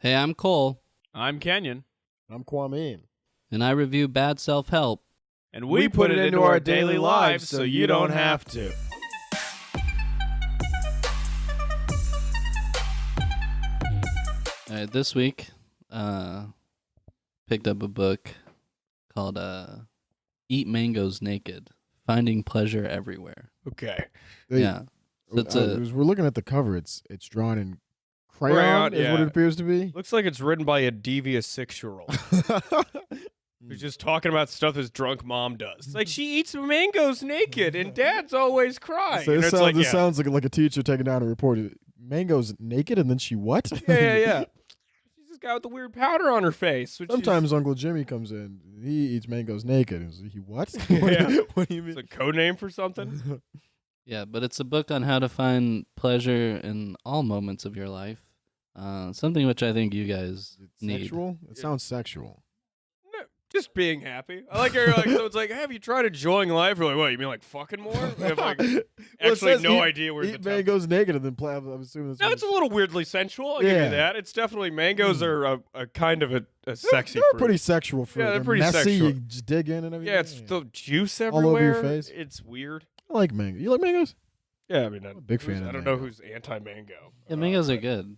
Hey, I'm Cole, I'm Kenyon. I'm Kwame. and I review bad self-help. And we put it into our daily lives so you don't have to. All right, this week, picked up a book called Eat Mangoes Naked, Finding Pleasure Everywhere. Okay. Yeah. So it's as we're looking at the cover, it's drawn in crayon is what yeah. it appears to be. Looks like it's written by a devious 6-year-old who's just talking about stuff his drunk mom does. It's like she eats mangoes naked and dad's always crying. So And this it's like, sounds like a teacher taking down a report. Mango's naked and then she what? yeah. She's this guy with the weird powder on her face. Which Sometimes Uncle Jimmy comes in. He eats mangoes naked. And he what? Yeah. What do you mean? It's a code name for something. Yeah, but it's a book on how to find pleasure in all moments of your life. Something which I think you guys need. Sexual? It sounds sexual. No, just being happy. I like how you're like, so it's like, have you tried enjoying life? Or like, what, you mean like fucking more? I have like actually no idea where the eat mangoes naked and then play. I'm assuming that's No, what it's a little weirdly sensual. I'll give Yeah. you that. It's definitely mangoes are a kind of a sexy They're fruit. pretty sexual fruit. Yeah, they're pretty messy. sexual. You just dig in and everything. Yeah, it's the juice All everywhere. over your face. It's weird. I like mango. You like mangoes? Yeah, I mean, I'm a big fan I of don't know mango. who's anti-mango. Yeah, mangoes are good.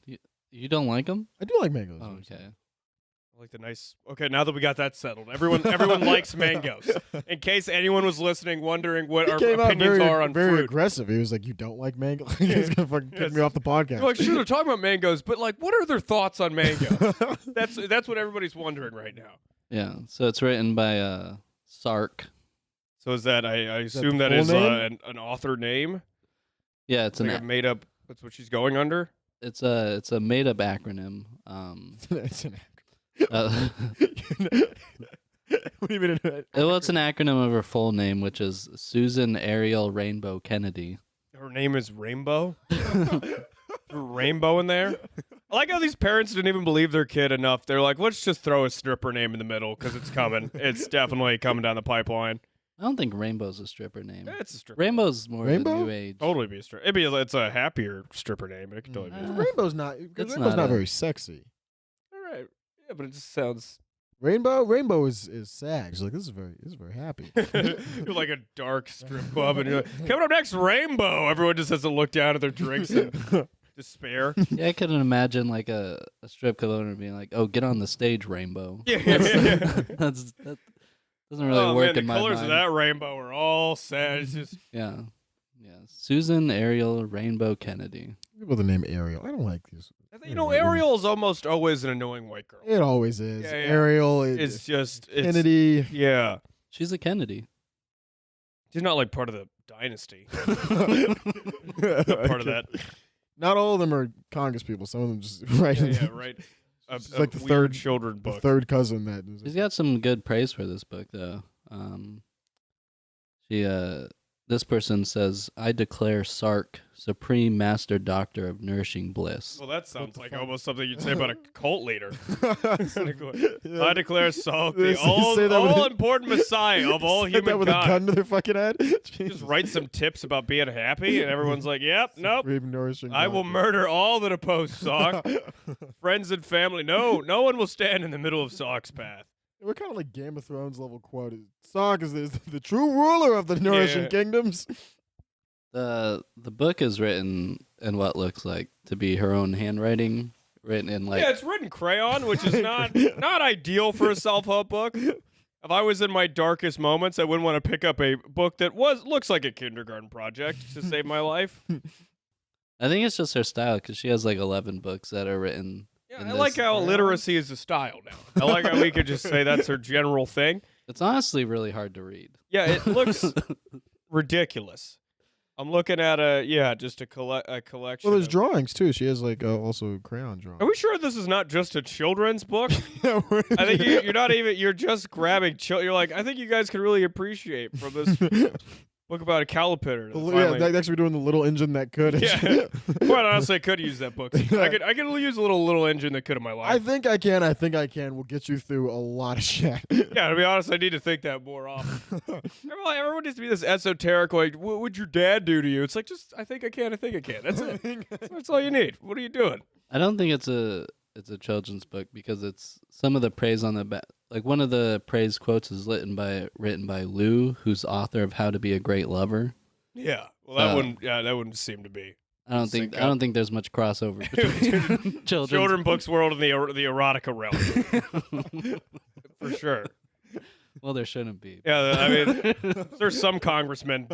You don't like them? I do like mangoes. Oh, okay. I like the nice. Okay, now that we got that settled, everyone likes mangoes. In case anyone was listening, wondering what He our came out opinions very, are on very fruit. aggressive. He was like, "You don't like mango?" He's gonna fucking kick Yes. me off the podcast. You're like, sure, they're talking about mangoes, but like, what are their thoughts on mango? That's what everybody's wondering right now. Yeah, so it's written by Sark. So is that I assume the that full is name? an author name? Yeah, it's Like a made up. That's what she's going under. it's a made up acronym. It's an Uh, what do you mean? well, it's an acronym of her full name, which is Susan Ariel Rainbow Kennedy. Her name is Rainbow. Rainbow in there. I like how these parents didn't even believe their kid enough. They're like, let's just throw a stripper name in the middle because it's coming. It's definitely coming down the pipeline. I don't think Rainbow's a stripper name. Yeah, it's a stripper. Rainbow's more Rainbow? of a new age. Totally be a stripper. It's a happier stripper name. It could totally be. A stripper. Rainbow's not. Because It's rainbow's not not a- very sexy. All right. Yeah, but it just sounds Rainbow is sad. She's like, this is very happy. you're like a dark strip club, and you're like, coming up next, Rainbow. Everyone just has to look down at their drinks in despair. Yeah, I couldn't imagine like a strip club owner being like, "Oh, get on the stage, Rainbow." Yeah. That doesn't really Oh work man, in the my colors mind. of that rainbow are all sad. It's just Yeah. Susan Ariel Rainbow Kennedy. People with the name Ariel. I don't like these. Ariel is almost always an annoying white girl. It always is. Yeah. Ariel. It's just Kennedy. Yeah, She's a Kennedy. she's not like part of the dynasty. Not part of that. Not all of them are Congress people. Some of them just Yeah, right. It's A like the weird third children the book. third cousin that. She's got some good praise for this book, though. This person says, "I declare Sark Supreme Master Doctor of Nourishing Bliss." Well, that sounds the like fuck? almost something you'd say about a cult leader. Yeah. I declare Salt They the say that with- all important messiah of all Said that with a gun humankind. to their fucking head. Just write some tips about being happy, and everyone's like, "Yep, nope." Supreme nourishing I will doctor. murder all that oppose Sock, friends and family. No one will stand in the middle of Sock's path. We're kind of like Game of Thrones level quote. Sark is the true ruler of the nourishing Yeah. kingdoms. The book is written in what looks like to be her own handwriting, written in like Yeah, it's written crayon, which is not ideal for a self-help book. If I was in my darkest moments, I wouldn't want to pick up a book that looks like a kindergarten project to save my life. I think it's just her style because she has like 11 books that are written. Yeah, in I like this- how literacy is a style now. I like how we could just say that's her general thing. It's honestly really hard to read. Yeah, it looks ridiculous. I'm looking at just a collection. Well, there's of- drawings too. She has like also crayon drawings. Are we sure this is not just a children's book? Yeah, we're- I think you're not even. You're just grabbing. You're like, I think you guys could really appreciate from this book about a caliper. Next we're doing the little engine that could. Yeah. Quite honestly, I could use that book. I could use a little engine that could in my life. I think I can. We'll get you through a lot of shit. Yeah, to be honest, I need to think that more often. Everyone needs to be this esoteric. Like, what would your dad do to you? It's like, just I think I can. That's it. That's all you need. What are you doing? I don't think it's it's a children's book because it's some of the praise on the back. Like one of the praise quotes is written by Lou, who's author of How to Be a Great Lover. Yeah. Well, that wouldn't seem to be. I don't think there's much crossover between children's books world and the erotica realm. For sure. Well, there shouldn't be. Yeah, I mean, there's some congressmen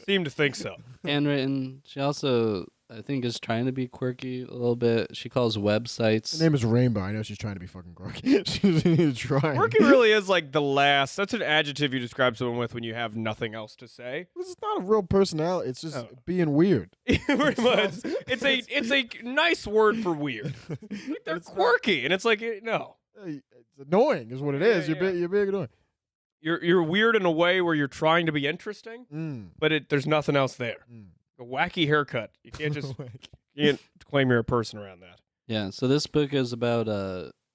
seem to think so. Handwritten. She also, I think, is trying to be quirky a little bit. She calls websites. Her name is Rainbow. I know she's trying to be fucking quirky. She's trying. Quirky really is like the last. That's an adjective you describe someone with when you have nothing else to say. This is not a real personality. It's just being weird. Pretty much. It's a nice word for weird. Like they're quirky, and it's like no. It's annoying, is what it is. Yeah. You're being annoying. You're weird in a way where you're trying to be interesting, but there's nothing else there. A wacky haircut. You can't just you can't claim you're a person around that. Yeah. So this book is about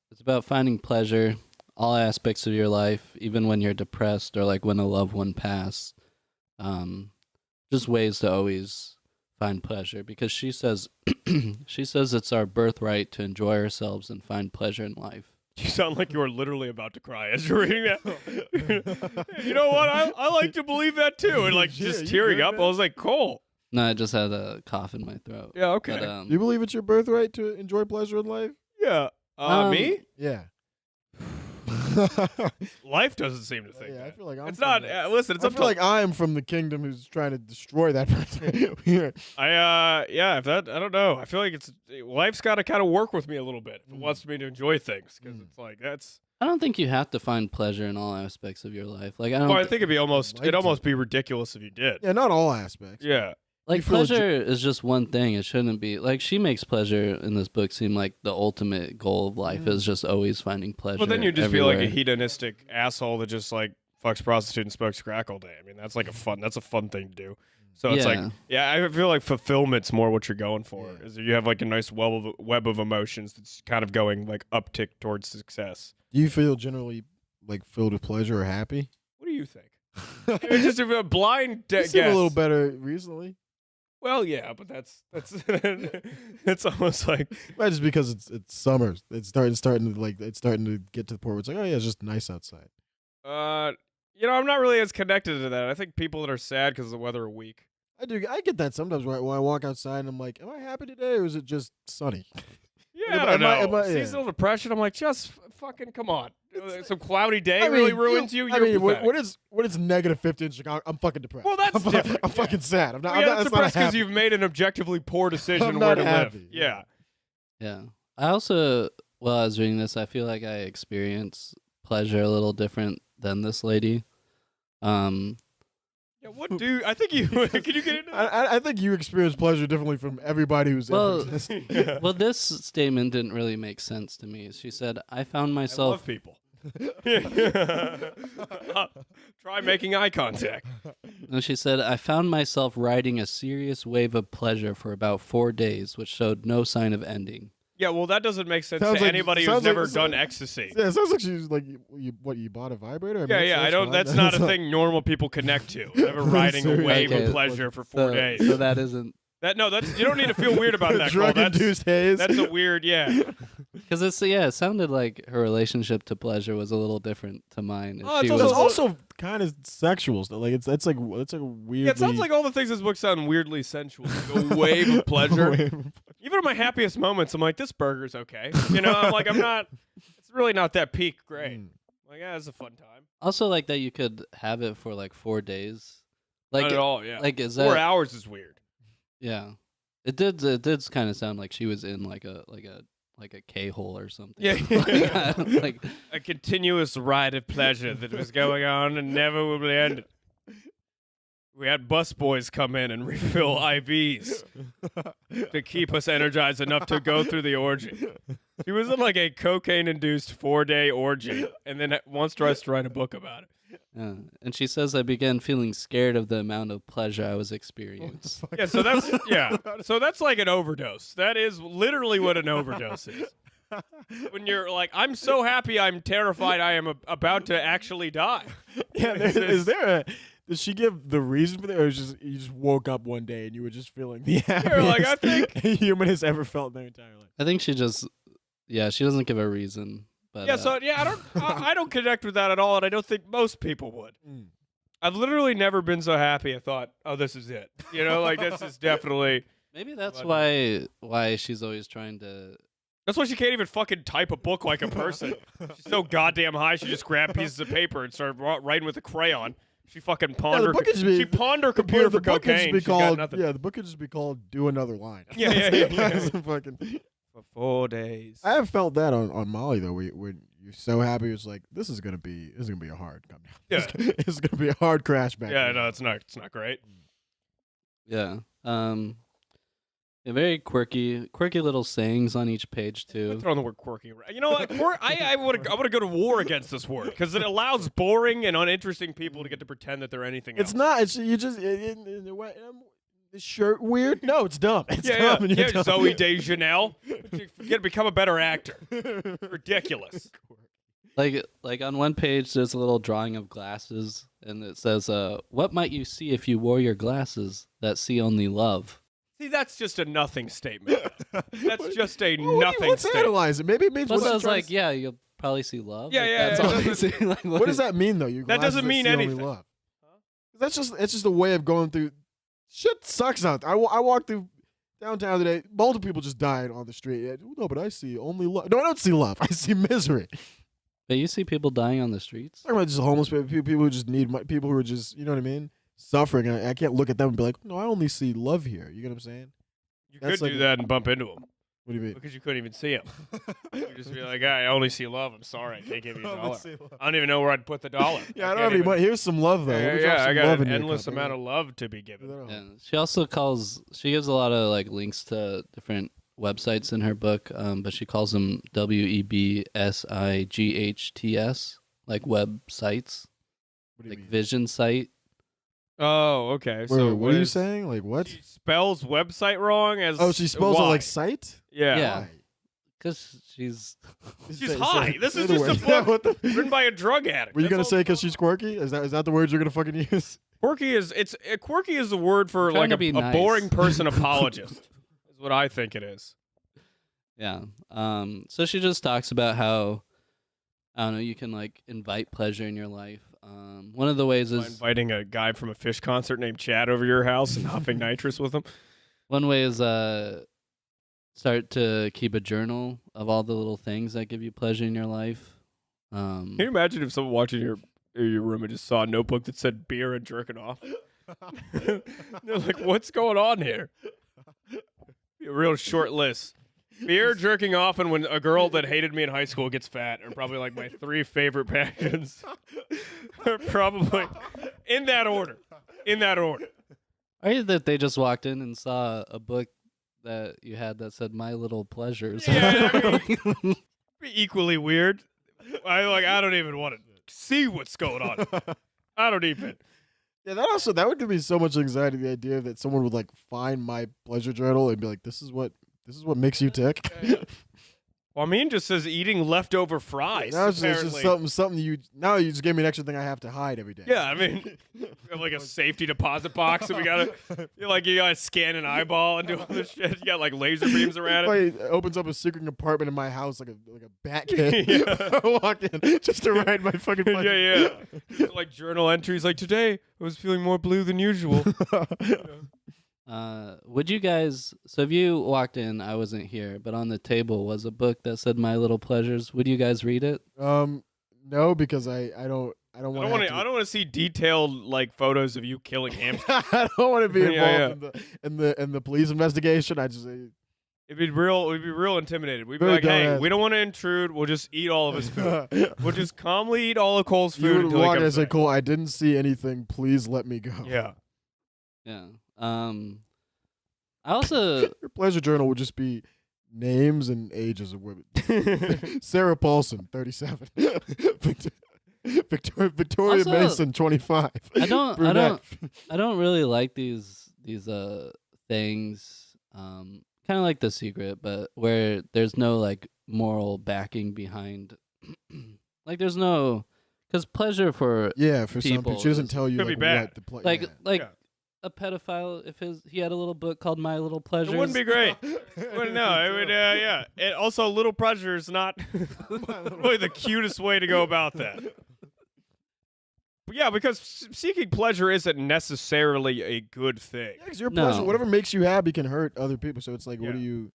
it's about finding pleasure, all aspects of your life, even when you're depressed or like when a loved one passed. Just ways to always find pleasure because she says it's our birthright to enjoy ourselves and find pleasure in life. You sound like you were literally about to cry as you're reading that. You know what? I like to believe that too. And like just tearing up, I was like, Cole. No, I just had a cough in my throat. Yeah, okay. But, Do you believe it's your birthright to enjoy pleasure in life? Yeah. Me? Yeah. Life doesn't seem to think that. I feel like it's not. Listen, it's I up feel to like I am from the kingdom who's trying to destroy that person. Yeah. If that, I don't know. I feel like life's got to kind of work with me a little bit if it wants me to enjoy things because it's like that's. I don't think you have to find pleasure in all aspects of your life. Like I don't. Well, I think it'd almost be ridiculous if you did. Yeah, not all aspects. Yeah. Like pleasure is just one thing. It shouldn't be like she makes pleasure in this book seem like the ultimate goal of life is just always finding pleasure. But then you just everywhere. feel like a hedonistic asshole that just like fucks prostitute and smokes crack all day. I mean, that's a fun thing to do. So it's like, I feel like fulfillment's more what you're going for. Is that you have like a nice web of emotions that's kind of going like uptick towards success. Do you feel generally like filled with pleasure or happy? What do you think? It's just a blind guess. You seem a little better recently. Well, yeah, but that's it's almost like Well, just because it's summer. It's starting to get to the point where it's like, oh yeah, it's just nice outside. I'm not really as connected to that. I think people that are sad because of the weather are weak. I get that sometimes when I walk outside and I'm like, am I happy today or is it just sunny? Yeah, I don't know. Seasonal depression. I'm like, just fucking come on. Some cloudy day really ruins you. When it's negative 50 in Chicago, I'm fucking depressed. Well, that's different. I'm fucking sad. I'm not. That's depressed because you've made an objectively poor decision where to live. Yeah. Yeah. I also, while I was reading this, I feel like I experience pleasure a little different than this lady. Yeah, I think you can you get into that? I think you experience pleasure differently from everybody who's ever existed. Well, this statement didn't really make sense to me. She said, I found myself... I love people. Try making eye contact. And she said, I found myself riding a serious wave of pleasure for about 4 days, which showed no sign of ending. Yeah, well, that doesn't make sense to anybody who's never done ecstasy. Yeah, it sounds like she's like, you bought a vibrator? I don't. That's not a thing normal people connect to. Never riding a wave of pleasure for 4 days. So that isn't... You don't need to feel weird about that, Cole. Drug-induced haze. That's a weird, Because it sounded like her relationship to pleasure was a little different to mine. It's also kind of sexual. Like it's like weird. Yeah, it sounds like all the things in this book sound weirdly sensual. Like a wave of pleasure. Even in my happiest moments, I'm like, this burger's okay. I'm like, it's really not that peak great. Like, yeah, it's a fun time. Also, like that you could have it for like 4 days. Like, not at all, yeah. Like, is that 4 hours is weird. Yeah, it did kind of sound like she was in like a K-hole or something. Yeah. like a continuous ride of pleasure that was going on and never will be ended. We had bus boys come in and refill IVs to keep us energized enough to go through the orgy. She was in like a cocaine-induced 4-day orgy, and then wants us to write a book about it. And she says I began feeling scared of the amount of pleasure I was experiencing. Yeah, so that's like an overdose. That is literally what an overdose is. When you're like, I'm so happy, I'm terrified, I am about to actually die. Yeah, did she give the reason for that, or you just woke up one day and you were just feeling the happiest like, I think a human has ever felt in their entire life? I think she just Yeah, she doesn't give a reason. But Yeah, so I don't connect with that at all, and I don't think most people would. I've literally never been so happy. I thought, oh, this is it. You know, like this is definitely. maybe that's But- why she's always trying to. That's why she can't even fucking type a book like a person. She's so goddamn high. She just grabbed pieces of paper and started writing with a crayon. She fucking pawned her. book could just be- She pawned her computer for the book could just cocaine. be She's got called, nothing. yeah, the book could just be called "Do Another Line." Yeah. That's a fucking. For 4 days. I have felt that on Molly though. When you're so happy, it's like this is gonna be a hard come down. Yeah. It's gonna be a hard crash back. Yeah, down. no, it's not great. Yeah. Yeah, very quirky little sayings on each page I'm too. throwing the word quirky around. You know what? I want to go to war against this word because it allows boring and uninteresting people to get to pretend that they're anything else. It's not. It's you just in a way. Is shirt weird? No, it's dumb. It's Yeah, dumb. And you're dumb. Zoe Deschanel. Forget to become a better actor. Ridiculous. Like on one page there's a little drawing of glasses and it says what might you see if you wore your glasses that see only love. See, that's just a nothing statement. That's just a Well, nothing Let's statement. analyze it. Maybe it means. Plus what I she's was trying like, to- yeah, you'll probably see love. Yeah, Like, yeah, that's yeah, all it they see. Like, What does that mean though? Your That doesn't glasses mean see only anything. love. It's just a way of going through. Shit sucks out there. I walked through downtown today. Multiple people just died on the street. Yeah, no, but I see only love. No, I don't see love. I see misery. But you see people dying on the streets? Talking about just homeless people who just need people who are just, you know what I mean, suffering. And I can't look at them and be like, no, I only see love here. You get what I'm saying? You That's could like- do that and bump into him What do you mean? because you couldn't even see him. You'd just be like, I only see love. I'm sorry. I can't give you $1. I don't even know where I'd put the $1. Yeah, I don't have any money. Here's some love though. Let me drop Yeah, some I got love an in your endless cup. amount of love to be given. Yeah. She also she gives a lot of like links to different websites in her book, but she calls them WEBSIGHTS, like websites, What do you like mean? Vision Site. Oh, okay. Wait, So what are you saying? Like what? She spells website wrong as Oh, she spells it why? like site. Yeah. Yeah. Why? Because she's She's high. This say is the just a word. Yeah, book what the- written by a drug addict. Were you That's gonna all say it's because she's quirky? Is that the words you're gonna fucking use? quirky is quirky is the word for Trying like to a be nice. boring person apologist. Is what I think it is. yeah. So she just talks about how I don't know, you can like invite pleasure in your life. One of the ways By is inviting a guy from a Fish concert named Chad over your house and huffing nitrous with him. one way is start to keep a journal of all the little things that give you pleasure in your life. Can you imagine if someone watching your room and just saw a notebook that said beer and jerking off? They're like, what's going on here? Be a real short list. Beer, jerking off, and when a girl that hated me in high school gets fat are probably like my 3 favorite passions. Probably in that order. In that order. Or that they just walked in and saw a book that you had that said "My Little Pleasures." Yeah, I mean, be equally weird. I don't even want to see what's going on. I don't even. Yeah, that would give me so much anxiety. The idea that someone would like find my pleasure journal and be like, "This is what makes you tick." Well, Amin just says eating leftover fries. Now it's just apparently. something you just gave me an extra thing I have to hide every day. Yeah, I mean, we have like a safety deposit box, and you gotta scan an eyeball and do all this shit. You got like laser beams around it. It opens up a secret compartment in my house like a bat cave. Yeah. I walk in just to write my fucking pleasure. Yeah. Like journal entries, like today I was feeling more blue than usual. Would you guys? So if you walked in, I wasn't here, but on the table was a book that said "My Little Pleasures." Would you guys read it? No, because I don't I don't want to see detailed like photos of you killing hamsters. I don't want to be Yeah, involved in the police investigation. I just We'd be real intimidated. We'd be Very like, hey, dumbass. we don't want to intrude. We'll just eat all of his food. We'll just calmly eat all of Cole's you food would until he walk in comes and say, back. "Cool, I didn't see anything. Please let me go." Yeah. Yeah. I also Your pleasure journal would just be names and ages of women. Sarah Paulson, 37. Victoria Also, Mason, 25. I don't Brunette. I don't really like these things. Kind of like The Secret, but where there's no like moral backing behind. Like there's no, because pleasure for Yeah, for some people people, she doesn't is- tell you Could be like bad. what the like yeah. like Yeah. a pedophile if he had a little book called My Little Pleasures? It wouldn't be great. Well, no, it would. Yeah. And also, little pleasure is not really the cutest way to go about that. But yeah, because seeking pleasure isn't necessarily a good thing. Yeah, 'cause your No. pleasure, whatever makes you happy, can hurt other people. So it's like, what Yeah. do you?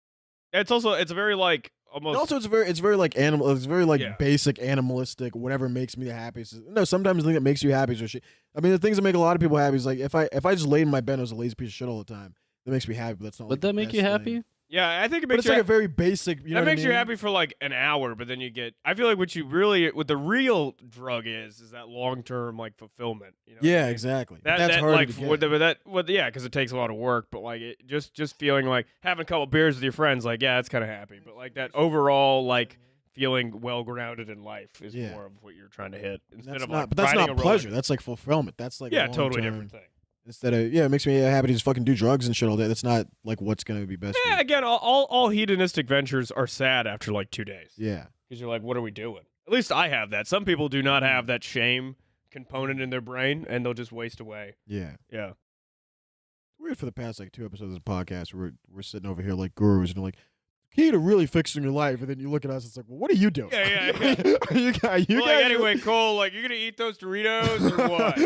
It's very like almost. And also, it's very like animal. It's very like Yeah. basic animalistic. Whatever makes me the happiest. No, sometimes the thing that makes you happy is just shit. I mean, the things that make a lot of people happy is like if I just lay in my bed and was a lazy piece of shit all the time, that makes me happy. But that's not. Would like, the that make best you thing. happy? Yeah, I think it But makes it's you. like a very basic. You know that what I makes you mean? happy for like an hour, but then you get. I feel like what the real drug is that long term like fulfillment. You know what I Yeah, mean? exactly. That's hard like to get. yeah, because it takes a lot of work. But like it just feeling like having a couple beers with your friends, like yeah, that's kind of happy. But like that overall like feeling well grounded in life is Yeah. more of what you're trying to hit instead That's of not, like but that's riding not a roller pleasure. coaster. That's like fulfillment. That's like Yeah, long totally term. different thing. Instead of it makes me happy to just fucking do drugs and shit all day. That's not like what's gonna be best. For Yeah, you. again, all hedonistic ventures are sad after like 2 days Yeah. because you're like, what are we doing? At least I have that. Some people do not have that shame component in their brain, and they'll just waste away. Yeah. Yeah. Weird for the past like 2 episodes of the podcast, we're sitting over here like gurus and like key to really fixing your life, and then you look at us, it's like, well, what are you doing? Yeah. you guys, Well, like, anyway, Cole, like, you gonna eat those Doritos or what?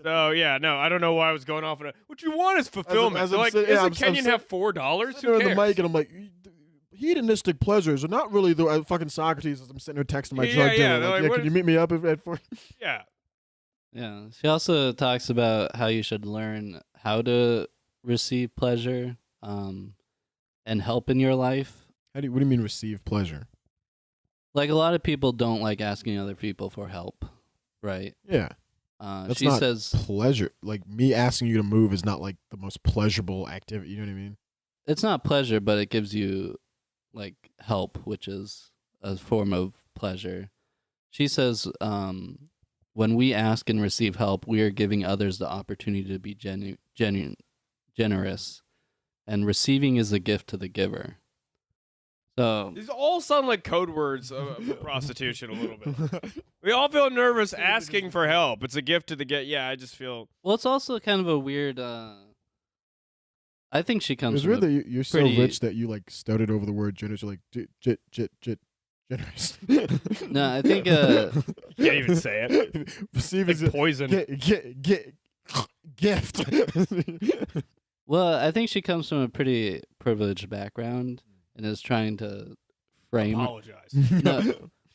So yeah, no, I don't know why I was going off on a. What you want is fulfillment. as So, I'm like, sitting- yeah, isn't I'm Kenyon sit- have $4? sitting Who there on cares? the mic, and I'm like, hedonistic pleasures are not really the fucking Socrates. As I'm sitting there texting my Yeah, drug yeah, dealer, they're like, like, yeah, what can you is- meet me up at 4? Yeah. Yeah. She also talks about how you should learn how to receive pleasure and help in your life. What do you mean receive pleasure? Like a lot of people don't like asking other people for help, right? Yeah, that's she not says pleasure. Like me asking you to move is not like the most pleasurable activity. You know what I mean? it's not pleasure, but it gives you like help, which is a form of pleasure. She says, when we ask and receive help, we are giving others the opportunity to be generous, and receiving is a gift to the giver. So These all sound like code words for prostitution a little bit. We all feel nervous asking for help. It's a gift to the get. Yeah, I just feel. well, it's also kind of a weird. I think she comes It's from weird a- that you're so pretty- rich that you like stuttered over the word generous. You're like generous. No, I think You can't even say it. Receive It's is like poison. get gift. Well, I think she comes from a pretty privileged background and is trying to frame Apologize.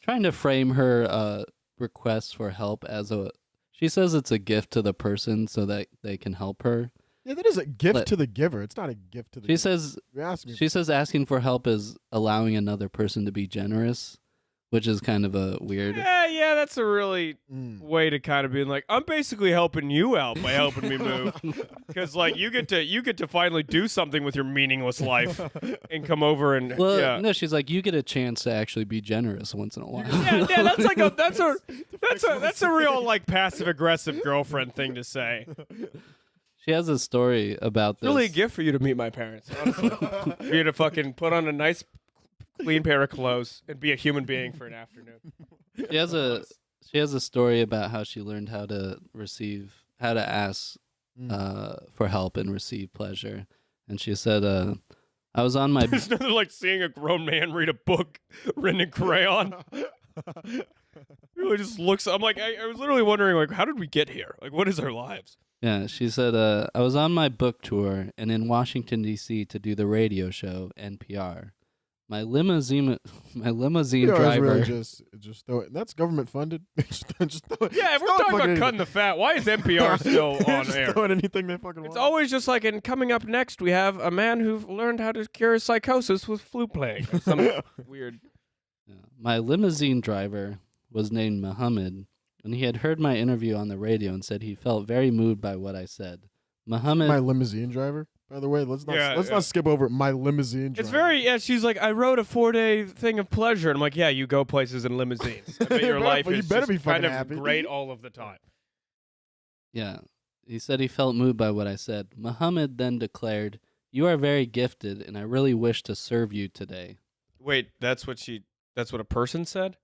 her request for help as a. She says it's a gift to the person so that they can help her. Yeah, that is a gift Let- to the giver. It's not a gift to the. She says You're asking me. she says asking for help is allowing another person to be generous, which is kind of a weird. Yeah, that's a really Mm. way to kind of be like, I'm basically helping you out by helping me move, because like you get to finally do something with your meaningless life and come over and Well, yeah. no, she's like, you get a chance to actually be generous once in a while. Yeah, that's like that's a real like passive aggressive girlfriend thing to say. She has a story about this. Really a gift for you to meet my parents, honestly. For you to fucking put on a nice, clean pair of clothes and be a human being for an afternoon. She has a story about how she learned how to ask for help and receive pleasure. And she said, I was on my There's nothing like seeing a grown man read a book written in crayon. Really just looks. I'm like, I was literally wondering, like, how did we get here? Like, what is our lives? Yeah, she said, I was on my book tour and in Washington, D.C. to do the radio show, NPR. My limousine You know, it's really driver. just throw it. That's government funded. just throw it. Yeah, if we're Throw it talking fucking about cutting the fat, why is NPR still on just air? Throwing anything they fucking It's want. always just like, and coming up next, we have a man who learned how to cure psychosis with flute playing. Or some weird. Yeah. My limousine driver was named Muhammad, and he had heard my interview on the radio and said he felt very moved by what I said. Muhammad, My limousine driver. By the way, let's Yeah. not skip over my limousine driver. It's very, yeah, she's like, I wrote a 4-day thing of pleasure. And I'm like, yeah, you go places in limousines. I bet your life Well, you is better just be fucking kind of happy. great all of the time. yeah, he said he felt moved by what I said. Muhammad then declared, "You are very gifted, and I really wish to serve you today." Wait, that's what a person said?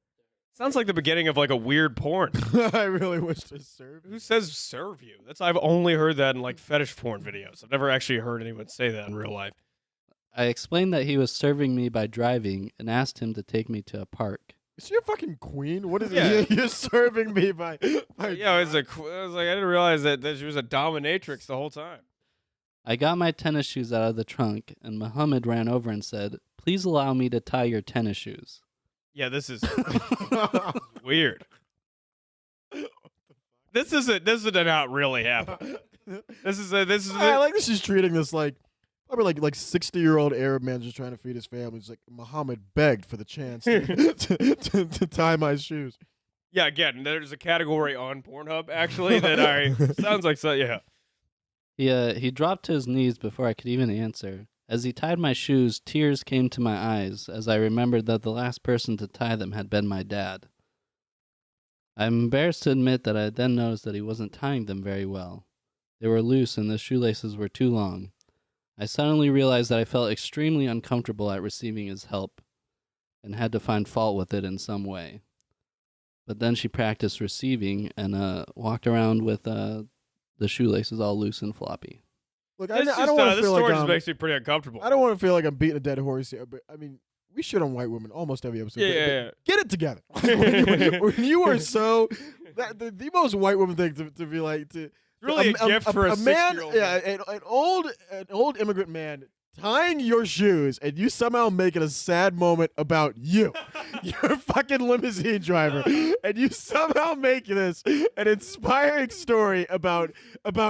Sounds like the beginning of like a weird porn. I really wish to serve. Who says serve you? I've only heard that in like fetish porn videos. I've never actually heard anyone say that in real life. I explained that he was serving me by driving and asked him to take me to a park. Is she a fucking queen? What is Yeah. it? You're serving me by Yeah, I was like, I didn't realize that she was a dominatrix the whole time. I got my tennis shoes out of the trunk, and Muhammad ran over and said, "Please allow me to tie your tennis shoes." Yeah, this is weird. This isn't not really happening. This is I like that she's treating this like probably like 60-year-old Arab man just trying to feed his family. It's like Muhammad begged for the chance to tie my shoes. Yeah, again, there's a category on Pornhub actually that sounds like so. Yeah, He dropped to his knees before I could even answer. As he tied my shoes, tears came to my eyes as I remembered that the last person to tie them had been my dad. I'm embarrassed to admit that I then noticed that he wasn't tying them very well. They were loose and the shoelaces were too long. I suddenly realized that I felt extremely uncomfortable at receiving his help and had to find fault with it in some way. But then she practiced receiving and walked around with the shoelaces all loose and floppy. Look, this I don't want to this feel story like just makes me pretty uncomfortable. I don't want to feel like I'm beating a dead horse here, but I mean, we shit on white women almost every episode. Yeah. Get it together. when you are so the most white woman thing to be like to Really a gift for a man, 60-year-old. yeah, an old immigrant man tying your shoes, and you somehow make it a sad moment about you. You're a fucking limousine driver, and you somehow make this an inspiring story about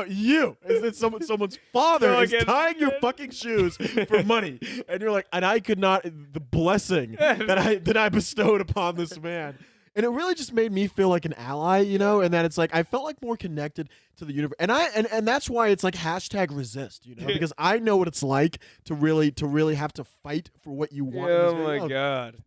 you. Is that someone's father No, is again- tying your fucking shoes for money, and you're like, and I could not the blessing that I bestowed upon this man. And it really just made me feel like an ally, you know, and that it's like I felt like more connected to the universe, and that's why it's like #resist, you know, because I know what it's like to really have to fight for what you want. Oh my god!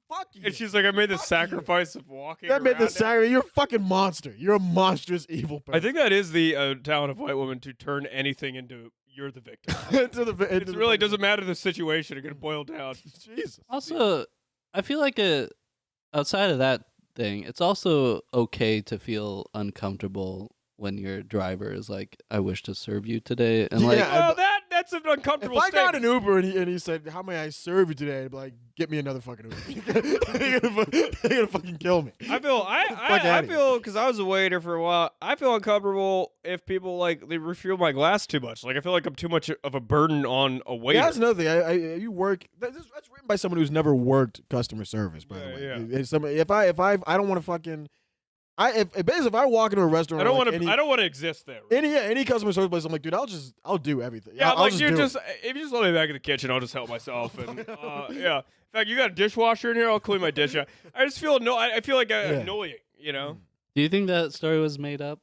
Fuck you! And she's like, I made the Fuck you. sacrifice of walking. That made around the it. sacrifice. You're a fucking monster. You're a monstrous evil person. I think that is the talent of white women to turn anything into you're the victim. it It really doesn't matter the situation. It can boil down. Jesus. Also, I feel like outside of that thing, it's also okay to feel uncomfortable when your driver is like, "I wish to serve you today," and like, Yeah. Well, that's an uncomfortable. If I got an statement. Uber and he said, "How may I serve you today?" I'd be like, "Get me another fucking Uber." You're gonna fucking kill me. I feel fuck I outta here. feel because I was a waiter for a while. I feel uncomfortable if people like they refuel my glass too much. Like I feel like I'm too much of a burden on a waiter. Yeah, that's another thing. You work. That's written by someone who's never worked customer service. By the way, Yeah. It's somebody- if I don't want to fucking. Basically, if I walk into a restaurant, I don't like want to. I don't want to exist there. any customer service place. I'm like, dude, I'll do everything. Yeah, I'll like just you do just it. if you just let me back in the kitchen, I'll just help myself. And yeah, in fact, you got a dishwasher in here. I'll clean my dish. I just feel I feel like annoying. You know, do you think that story was made up?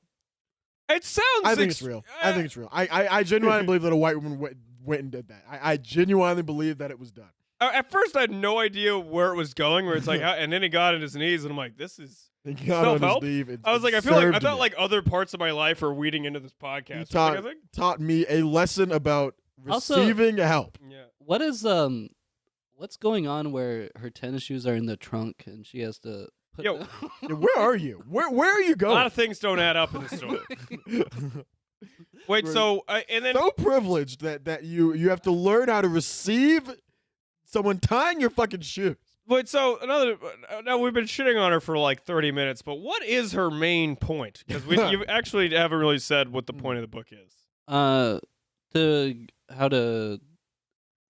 it sounds. I think it's real. I think it's real. I genuinely believe that a white woman went and did that. I genuinely believe that it was done. At first, I had no idea where it was going. Where it's like, and then he got on his knees, and I'm like, this is. He got on his Self-help? leave and I was like, I feel like I served thought me. like other parts of my life are weeding into this podcast. You I was taught, like, I think, taught me a lesson about Also- receiving help. yeah. What is what's going on where her tennis shoes are in the trunk and she has to put Yo. them- Yeah, where are you? Where are you A going? lot of things don't add up in this story. Wait, Right. so and then So privileged that you have to learn how to receive someone tying your fucking shoes. wait, so another. Now we've been shitting on her for like 30 minutes, but what is her main point? Because you actually haven't really said what the point of the book is. to how to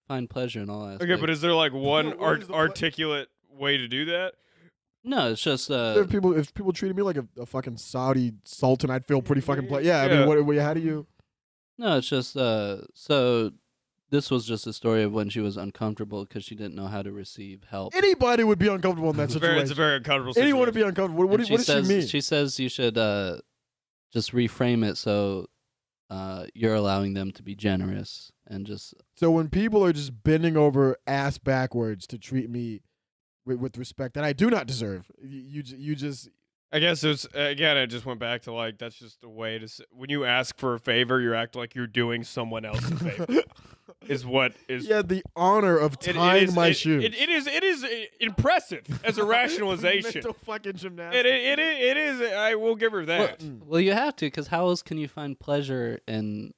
find pleasure in all aspects. Okay, but is there like one what is the articulate way to do that? no, it's just if people treated me like a fucking Saudi sultan, I'd feel pretty fucking yeah. I Yeah. mean, what? How do you? no, it's just so this was just a story of when she was uncomfortable because she didn't know how to receive help. Anybody would be uncomfortable in that It's situation. a very uncomfortable situation. Anyone would be uncomfortable. What And does she mean? She says you should just reframe it so you're allowing them to be generous and just So when people are just bending over ass backwards to treat me with respect that I do not deserve, you just I guess it's again. It just went back to like that's just a way to when you ask for a favor, you act like you're doing someone else a favor. is what is. He had the honor of tying my shoes. It is impressive as a rationalization. Mental fucking gymnastics. It is. I will give her that. Well, you have to, because how else can you find pleasure in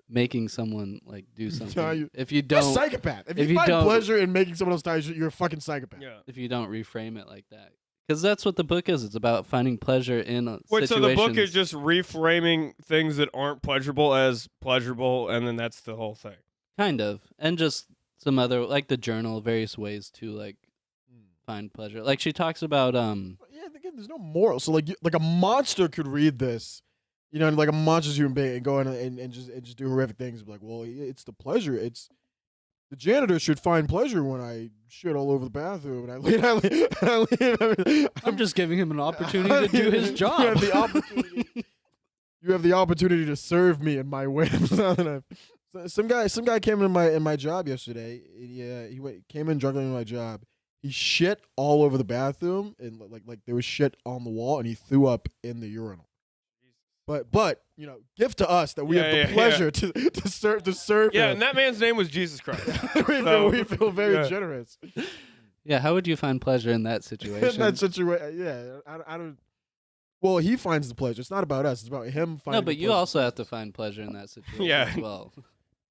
making someone like do something if you You're a don't psychopath. If if you you find don't- pleasure in making someone else tie your shoes, you're a fucking psychopath. Yeah. if you don't reframe it like that? Because that's what the book is. It's about finding pleasure in Wait, situations. so the book is just reframing things that aren't pleasurable as pleasurable, and then that's the whole thing. kind of, and just some other like the journal, various ways to like find pleasure. Like she talks about Yeah, again, there's no moral. So like a monster could read this, you know, and like a monster's human being and go in and just do horrific things. And be like, well, it's the pleasure. It's the janitor should find pleasure when I shit all over the bathroom and I leave. I'm just giving him an opportunity to do his job. You have the opportunity. You have the opportunity to serve me in my whims. Some guy came in my job yesterday. He came in drunk in my job. He shit all over the bathroom and like there was shit on the wall and he threw up in the urinal. But you know, gift to us that we have the pleasure to serve Yeah, him. and that man's name was Jesus Christ. we feel very generous Yeah, how would you find pleasure in that in situation? that situation. Yeah, I don't. Well, he finds the pleasure. It's not about us. It's about him finding. No, but the you pleasure. also have to find pleasure in that situation Yeah. as well.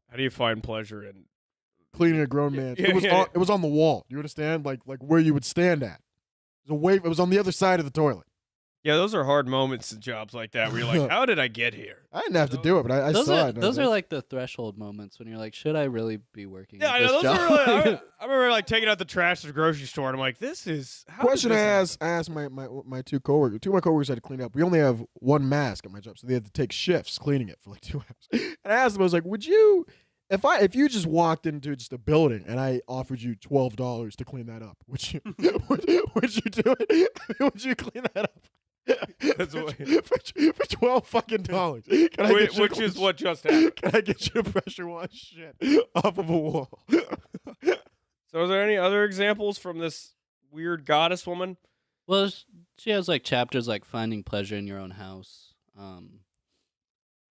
How do you find pleasure in? cleaning a grown man. Yeah, It was on the wall. You understand? Like where you would stand at. It was on the other side of the toilet. Yeah, those are hard moments in jobs like that where you're like, how did I get here? I didn't have to do it, but I Those saw are it. those are like the threshold moments when you're like, should I really be working? Yeah, at I this know, those job? are really. I remember like taking out the trash at the grocery store, and I'm like, this is. How Question did I this asked my two coworkers. Two of my coworkers had to clean up. We only have one mask at my job, so they had to take shifts cleaning it for like 2 hours. And I asked them, I was like, would you, if you just walked into just a building and I offered you $12 to clean that up, would you would you do it? Would you clean that up? That's for, what- for $12 fucking dollars. Can I get you which is what just happened. Can I get you to pressure wash shit off of a wall? So, are there any other examples from this weird goddess woman? Well, she has like chapters like finding pleasure in your own house.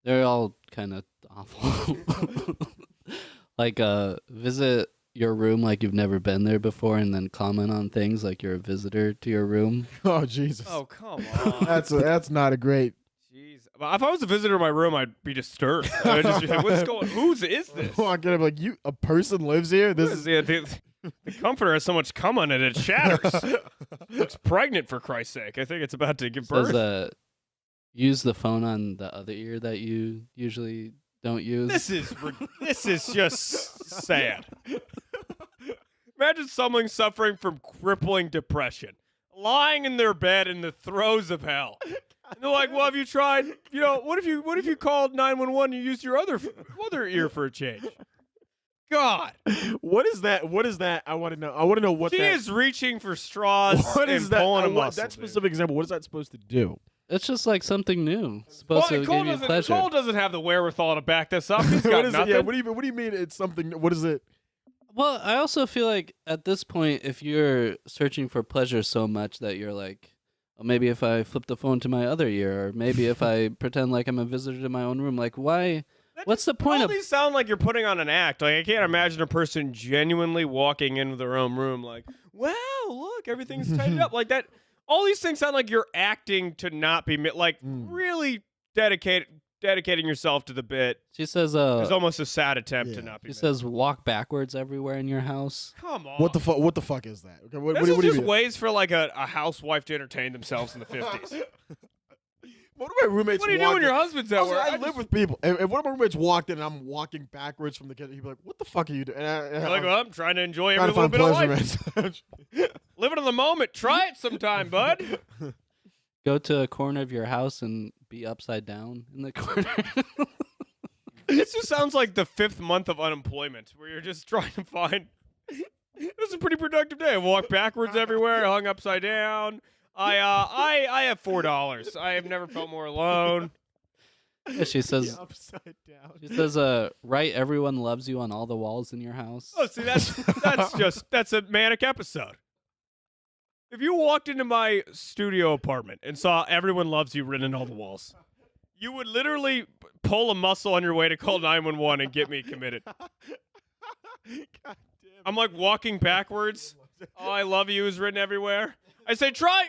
They're all kind of awful. Like visit your room like you've never been there before, and then comment on things like you're a visitor to your room. Oh Jesus! Oh, come on. That's not a great. Jeez. Well, if I was a visitor to my room, I'd be disturbed. I'd just be like, what's going? Whose is this? Walk in, I'm like, a person lives here. This is The comforter has so much cum on it, it shatters. Looks pregnant, for Christ's sake. I think it's about to give birth. Says use the phone on the other ear that you usually don't use. This is just sad. Imagine someone suffering from crippling depression, lying in their bed in the throes of hell. And they're like, "Well, have you tried? You know, what if you called 911 and you used your other ear for a change?" God, What is that? What is that? I want to know. I want to know what she that is reaching for straws What and is that? pulling a What- muscle. that dude. specific example. What is that supposed to do? It's just like something new. It's supposed to Cole give you pleasure. Cole doesn't have the wherewithal to back this up. He's got What is nothing. it? Yeah. What do you mean? It's something. What is it? Well, I also feel like at this point, if you're searching for pleasure so much that you're like, oh, maybe if I flip the phone to my other ear, or maybe if I pretend like I'm a visitor to my own room, like why? What's the point All of? these sound like you're putting on an act. Like I can't imagine a person genuinely walking into their own room like, "Wow, look, everything's tightened up." Like that. All these things sound like you're acting to not be really dedicating yourself to the bit. She says, It's almost a sad attempt to not be. she says, walk backwards everywhere in your house. "Come on, What the fuck? What the fuck is that? Okay. What This do is you just mean? ways for like a housewife to entertain themselves in the 50s. One of my roommates. What do you do when your husband's at Also, work? I live with people. If one of my roommates walked in and I'm walking backwards from the kitchen, he'd be like, "What the fuck are you doing?" You're like, well, I'm trying to enjoy trying every to little find bit of pleasure, life. man. Living in the moment. Try it sometime, bud. Go to a corner of your house and be upside down in the corner. This just sounds like the 5th month of unemployment, where you're just trying to find. It was a pretty productive day. I walked backwards everywhere, hung upside down. I have $4. I have never felt more alone. Yeah, she says, upside down. she says, write everyone loves you on all the walls in your house. Oh, see, that's a manic episode. If you walked into my studio apartment and saw "Everyone Loves You" written on all the walls, You would literally pull a muscle on your way to call 911 and get me committed. God damn. I'm like walking backwards. Oh, I love you is written everywhere. I say, try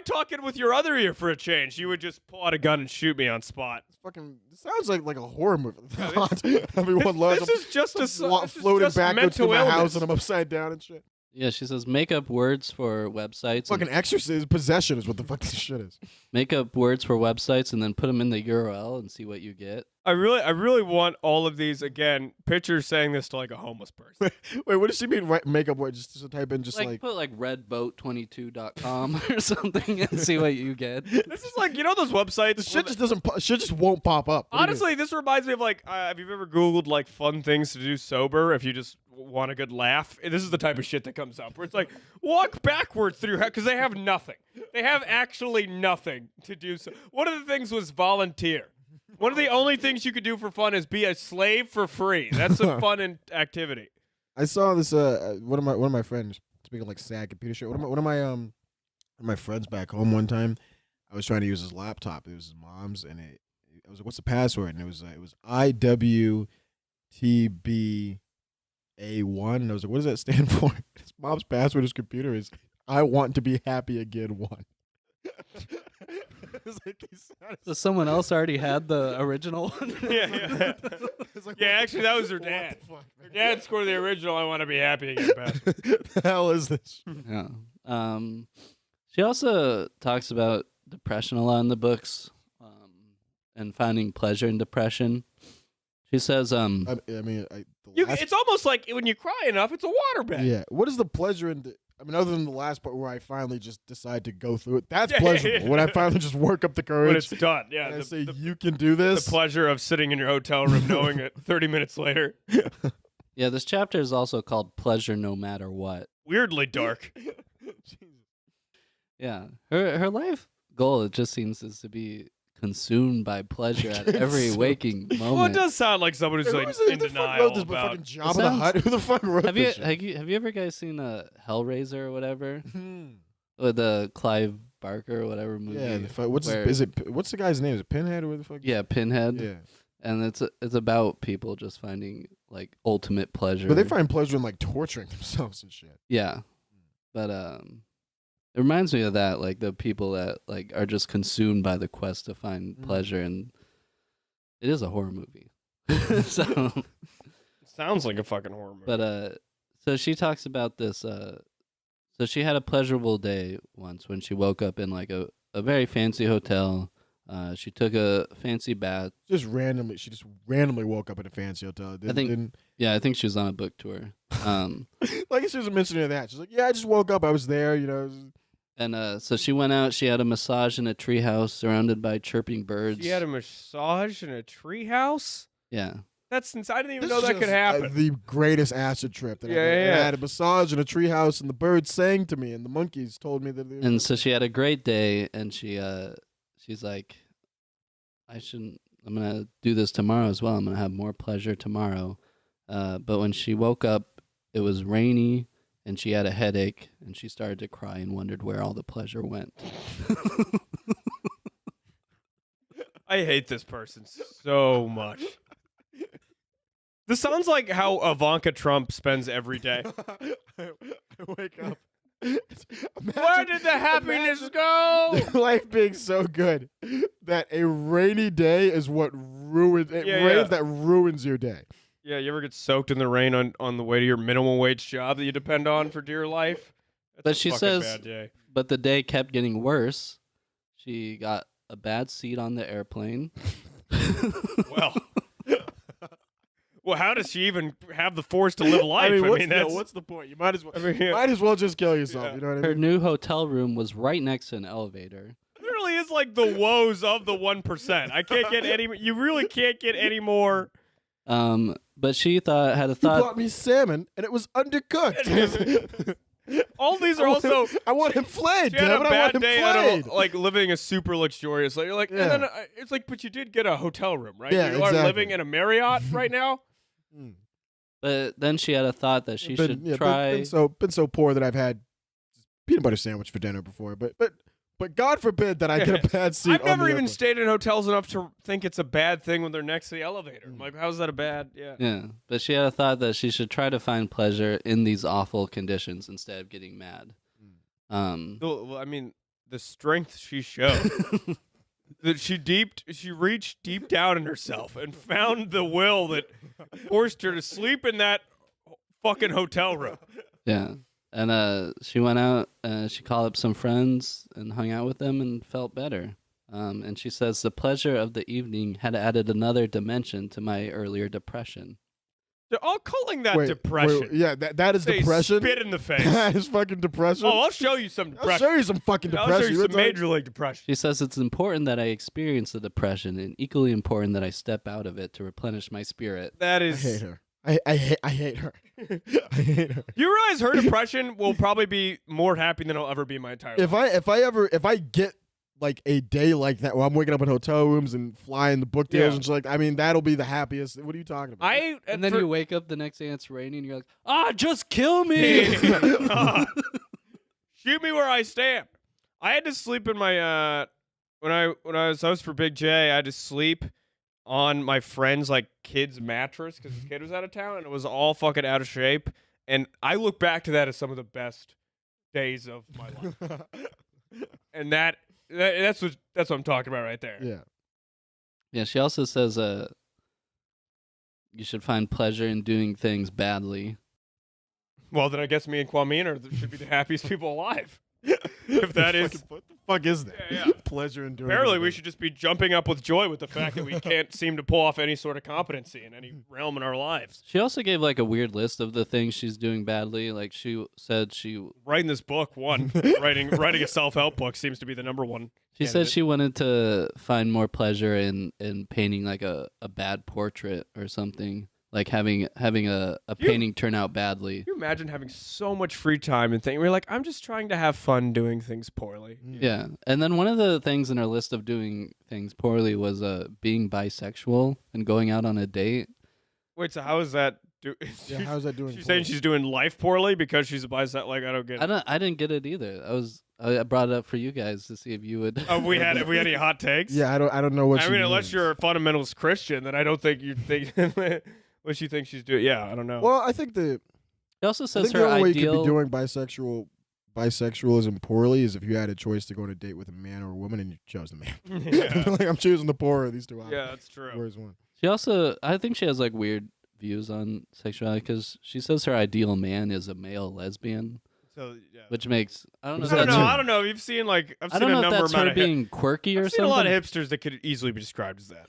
talking with your other ear for a change. You would just pull out a gun and shoot me on spot. This sounds like a horror movie. Everyone loves This is just floating backwards through mental my house illness. and I'm upside down and shit. Yeah, she says make up words for websites. Fucking exorcism, possession is what the fuck this shit is. Make up words for websites and then put them in the URL and see what you get. I really want all of these again. Pictures saying this to like a homeless person. Wait, what does she mean? Makeup word? Just to type in, just Like, like put like redboat22.com or something and see what you get. This is like, you know those websites. the shit just doesn't. Shit just won't pop up. What do you mean? Honestly, this reminds me of like, have you ever Googled like fun things to do sober if you just want a good laugh? This is the type of shit that comes up where it's like, walk backwards through, because they have nothing. They have actually nothing to do. So one of the things was volunteer. One of the only things you could do for fun is be a slave for free. That's a fun activity. I saw this. One of my friends, speaking of like sad computer shit. One of my friends back home one time. I was trying to use his laptop. It was his mom's, and I was like, "What's the password?" And it was IWTBA1. And I was like, "What does that stand for?" His mom's password, his computer is "I want to be happy again 1." It's like So someone else already had the original one? Yeah. It's like, Yeah, what actually, that was her the dad. fuck, Her man? dad scored the original. I want to be happy again. Password. The hell is this? Yeah. She also talks about depression a lot in the books, and finding pleasure in depression. She says, I mean, the last, It's almost like when you cry enough, it's a waterbed. yeah. What is the pleasure in the? I mean, other than the last part where I finally just decide to go through it, that's Yeah, pleasurable. yeah. When I finally just work up the When courage it's done. Yeah. and I The, say, the, "You can do the this." pleasure of sitting in your hotel room knowing it 30 minutes later. yeah, this chapter is also called Pleasure No Matter What. Weirdly dark. Yeah. Her life goal, it just seems, is to be consumed by pleasure at every Consumed. waking moment. Well, it does sound like someone who's like in Who the fuck denial wrote this? about. Fucking Jabba the sounds- Hutt? Who the fuck wrote Have you, this? shit? have you ever guys seen Hellraiser or whatever? Hmm. With Clive Barker or whatever movie? Yeah. where- What's the guy's name? Is it Pinhead or what the fuck? Yeah, Pinhead. Yeah. And it's about people just finding like ultimate pleasure. But they find pleasure in like torturing themselves and shit. Yeah. But it reminds me of that, like the people that like are just consumed by the quest to find pleasure, and it is a horror movie. So Sounds like a fucking horror movie. but so she talks about this so she had a pleasurable day once when she woke up in like a very fancy hotel. She took a fancy bath. She just randomly woke up in a fancy hotel. Yeah, I think she was on a book tour. Like she was mentioning that. She's like, "Yeah, I just woke up. I was there. You know." And so she went out. She had a massage in a treehouse surrounded by chirping birds. She had a massage in a treehouse? Yeah. That's insane. I didn't even This know is that could just, happen. the greatest acid trip that Yeah, I've ever yeah, yeah. I had a massage in a treehouse, and the birds sang to me, and the monkeys told me that. And so she had a great day, and she's like, I'm gonna do this tomorrow as well. I'm gonna have more pleasure tomorrow. But when she woke up, it was rainy, and she had a headache, and she started to cry and wondered where all the pleasure went. I hate this person so much. This sounds like how Ivanka Trump spends every day. I wake up. Where did the happiness go? Life being so good that a rainy day is what ruins it. Yeah, Rains yeah. that ruins your day. Yeah, you ever get soaked in the rain on the way to your minimum wage job that you depend on for dear life? That's But a she fucking says- bad day. But the day kept getting worse. She got a bad seat on the airplane. Well, well, how does she even have the force to live life? What's the point? You might as well. I mean, Might as well just kill yourself. Yeah. You know what I Her mean? new hotel room was right next to an elevator. literally is like the woes of the 1%. I can't get any. You really can't get any more. But she had a You thought. brought me salmon, and it was undercooked. All these are also. I want him flayed. She had Damn a it, I bad want him day out flayed. of like living a super luxurious. Like you're like, Yeah. and then it's like, but you did get a hotel room, right? Yeah, you are exactly. living in a Marriott right now. Mm. But then she had a thought that she should Yeah, try. Been so poor that I've had peanut butter sandwich for dinner before. But But God forbid that I get a bad seat. I've never on the even airplane. stayed in hotels enough to think it's a bad thing when they're next to the elevator. Mm. Like, how's that a bad? Yeah. Yeah, but she had a thought that she should try to find pleasure in these awful conditions instead of getting mad. Well, I mean, the strength she showed. That she reached deep down in herself and found the will that forced her to sleep in that fucking hotel room. Yeah. And she went out, she called up some friends and hung out with them and felt better. And she says the pleasure of the evening had added another dimension to my earlier depression. They're all calling that Wait, depression. wait, yeah, that is They depression. spit in the face. That is fucking depression. Oh, I'll show you some I'll depression. show you some fucking depression. I'll show you some It's like- major league depression. She says it's important that I experience the depression and equally important that I step out of it to replenish my spirit. That I is. hate her. I hate her. I hate her. You realize her depression will probably be more happy than I'll ever be in my entire life. If I get like a day like that where I'm waking up in hotel rooms and flying the book deals Yeah. and shit like, I mean, that'll be the happiest. What are you talking about? And then you wake up the next day and it's raining and you're like, just kill me. Shoot me where I stand. I had to sleep in my when I was host for Big J, I had to sleep on my friend's like kid's mattress because his kid was out of town and it was all fucking out of shape. And I look back to that as some of the best days of my life. And that's what I'm talking about right there. Yeah. Yeah, she also says you should find pleasure in doing things badly. Well, then I guess me and Kwame should be the happiest people alive. If that is. What the fuck is that? Yeah, yeah. Pleasure in doing Apparently, it. we should just be jumping up with joy with the fact that we can't seem to pull off any sort of competency in any realm in our lives. She also gave like a weird list of the things she's doing badly. Like she said Writing this book, writing a self-help book seems to be the number one. She said candidate. she wanted to find more pleasure in painting like a bad portrait or something. Like having a painting turn out badly. Can you imagine having so much free time and thinking, we're like, I'm just trying to have fun doing things poorly. Yeah. And then one of the things in her list of doing things poorly was being bisexual and going out on a date. Wait, so how is that? Yeah, how's that doing? She's saying she's doing life poorly because she's a bisexual. Like, I don't get it. I didn't get it either. I brought it up for you guys to see if you would. Have we had any hot takes? Yeah, I don't know what. I she mean, unless means. you're a fundamentalist Christian, then I don't think you think what she thinks she's doing. Yeah, I don't know. Well, I think She also I says think her the only way you ideal. could be doing bisexualism poorly is if you had a choice to go on a date with a man or a woman and you chose the man. Yeah. Like I'm choosing the poorer of these two options. Yeah, that's true. Where's one? She also, I think she has like weird views on sexuality because she says her ideal man is a male lesbian, So yeah. which makes I don't know. What if does that that's mean? her- I don't know. You've seen like I've I seen don't a know if number that's amount her of being quirky or I've seen something. a lot of hipsters that could easily be described as that.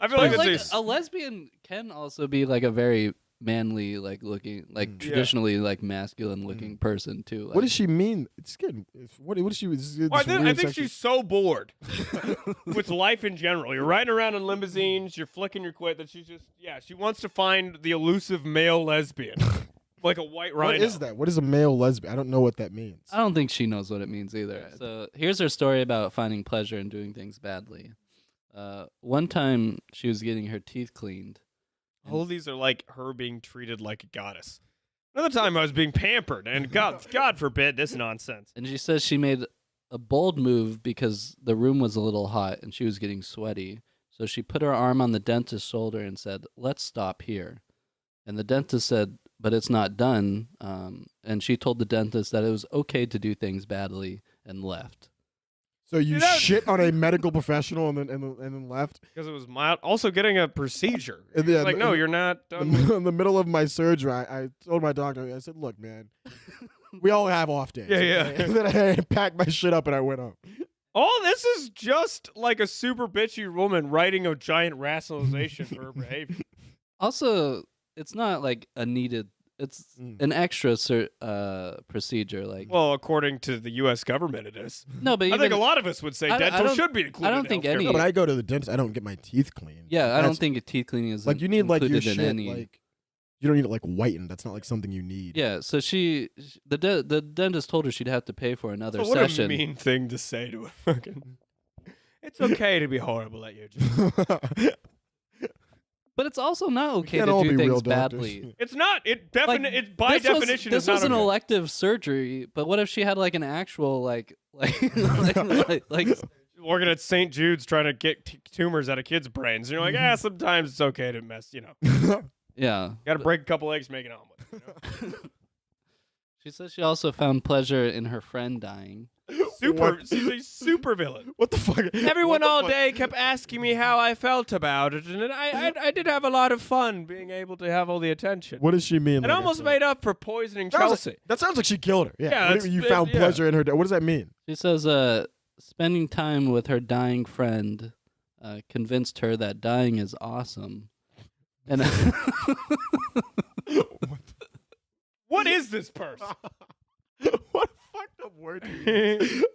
I feel But like like it's a lesbian can also be like a very manly, like looking, like Mm. traditionally like masculine looking person too. Like, What does she mean? It's getting. What does she? Well, I think she's so bored with life in general. You're riding around in limousines, you're flicking your quit that she's just she wants to find the elusive male lesbian. Like a white rhino. What is that? What is a male lesbian? I don't know what that means. I don't think she knows what it means either. So here's her story about finding pleasure in doing things badly. One time she was getting her teeth cleaned. All of these are like her being treated like a goddess. Another time I was being pampered, and God forbid this nonsense. And she says she made a bold move because the room was a little hot and she was getting sweaty. So she put her arm on the dentist's shoulder and said, "Let's stop here." And the dentist said, "But it's not done." And she told the dentist that it was okay to do things badly and left. So you Dude, that- shit on a medical professional and then left Because it was mild. Also getting a procedure. And It's yeah, like, the- no, you're not done. with- in the middle of my surgery. I told my doctor. I said, "Look, man, we all have off days." Yeah, yeah. okay?" And then I packed my shit up and I went home. All this is just like a super bitchy woman writing a giant rationalization for her behavior. Also, it's not like a needed. It's Mm. an extra procedure. Like Well, according to the U.S. government, it is. no, but I even, think a lot of us would say I dental don't- should be included. I don't in think healthcare. any- No, but I go to the dentist. I don't get my teeth cleaned. yeah, I That's- don't think a teeth cleaning is like you need like your included in shit any. like you don't need it like whitened. That's not like something you need. Yeah, so the dentist told her she'd have to pay for another So what session. a mean thing to say to a fucking. It's okay to be horrible at your job. But it's also not okay can't to all do be real things doctors. badly. It's not. It Like, it by definition this is not was an okay. elective surgery. But what if she had like an actual like Working at St. Jude's trying to get tumors out of kids' brains. And you're like, sometimes it's okay to mess. yeah. Got to break a couple eggs, make an omelet. She says she also found pleasure in her friend dying. She's a super villain. What the fuck? Everyone What the all fuck? day kept asking me how I felt about it, and I did have a lot of fun being able to have all the attention. What does she mean? It like, almost that's made up for poisoning That sounds Chelsea. like- that sounds like she killed her. Yeah, Yeah. What do that's- you found yeah. pleasure in her. What does that mean? She says spending time with her dying friend convinced her that dying is awesome. And What is this person? What a fucked up word.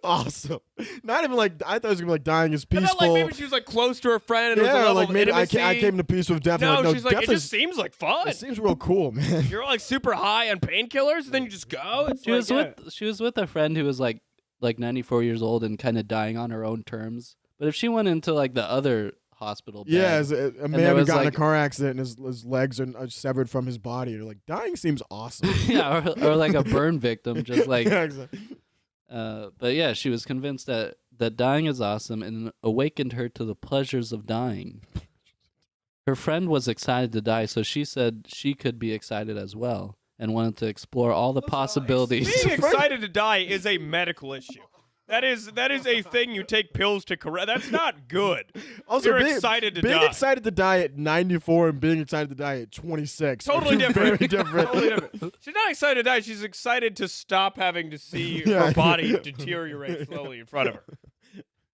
Awesome. Not even like I thought it was gonna be like dying is I peaceful. felt like maybe she was like close to her friend and it was a yeah, level like of maybe I intimacy. came to peace with death. No, and like, she's like, death it just seems like fun. it seems real cool, man. You're like super high on painkillers, and then you just go. It's she was with a friend who was like 94 years old and kind of dying on her own terms. But if she went into like the other hospital bed, Yeah, as a man there who was, got in a like- car accident and his legs are severed from his body. You're like, dying seems awesome. yeah, or like a burn victim, just like. yeah, exactly. But yeah, she was convinced that dying is awesome and awakened her to the pleasures of dying. Her friend was excited to die, so she said she could be excited as well and wanted to explore all the possibilities. Being excited to die is a medical issue. That is a thing you take pills to correct. That's not good. Also, You're being, excited to being die. excited to die at 94 and being excited to die at 26. are Totally two different. Very different. Totally different. She's not excited to die. She's excited to stop having to see Yeah. her body deteriorate slowly in front of her.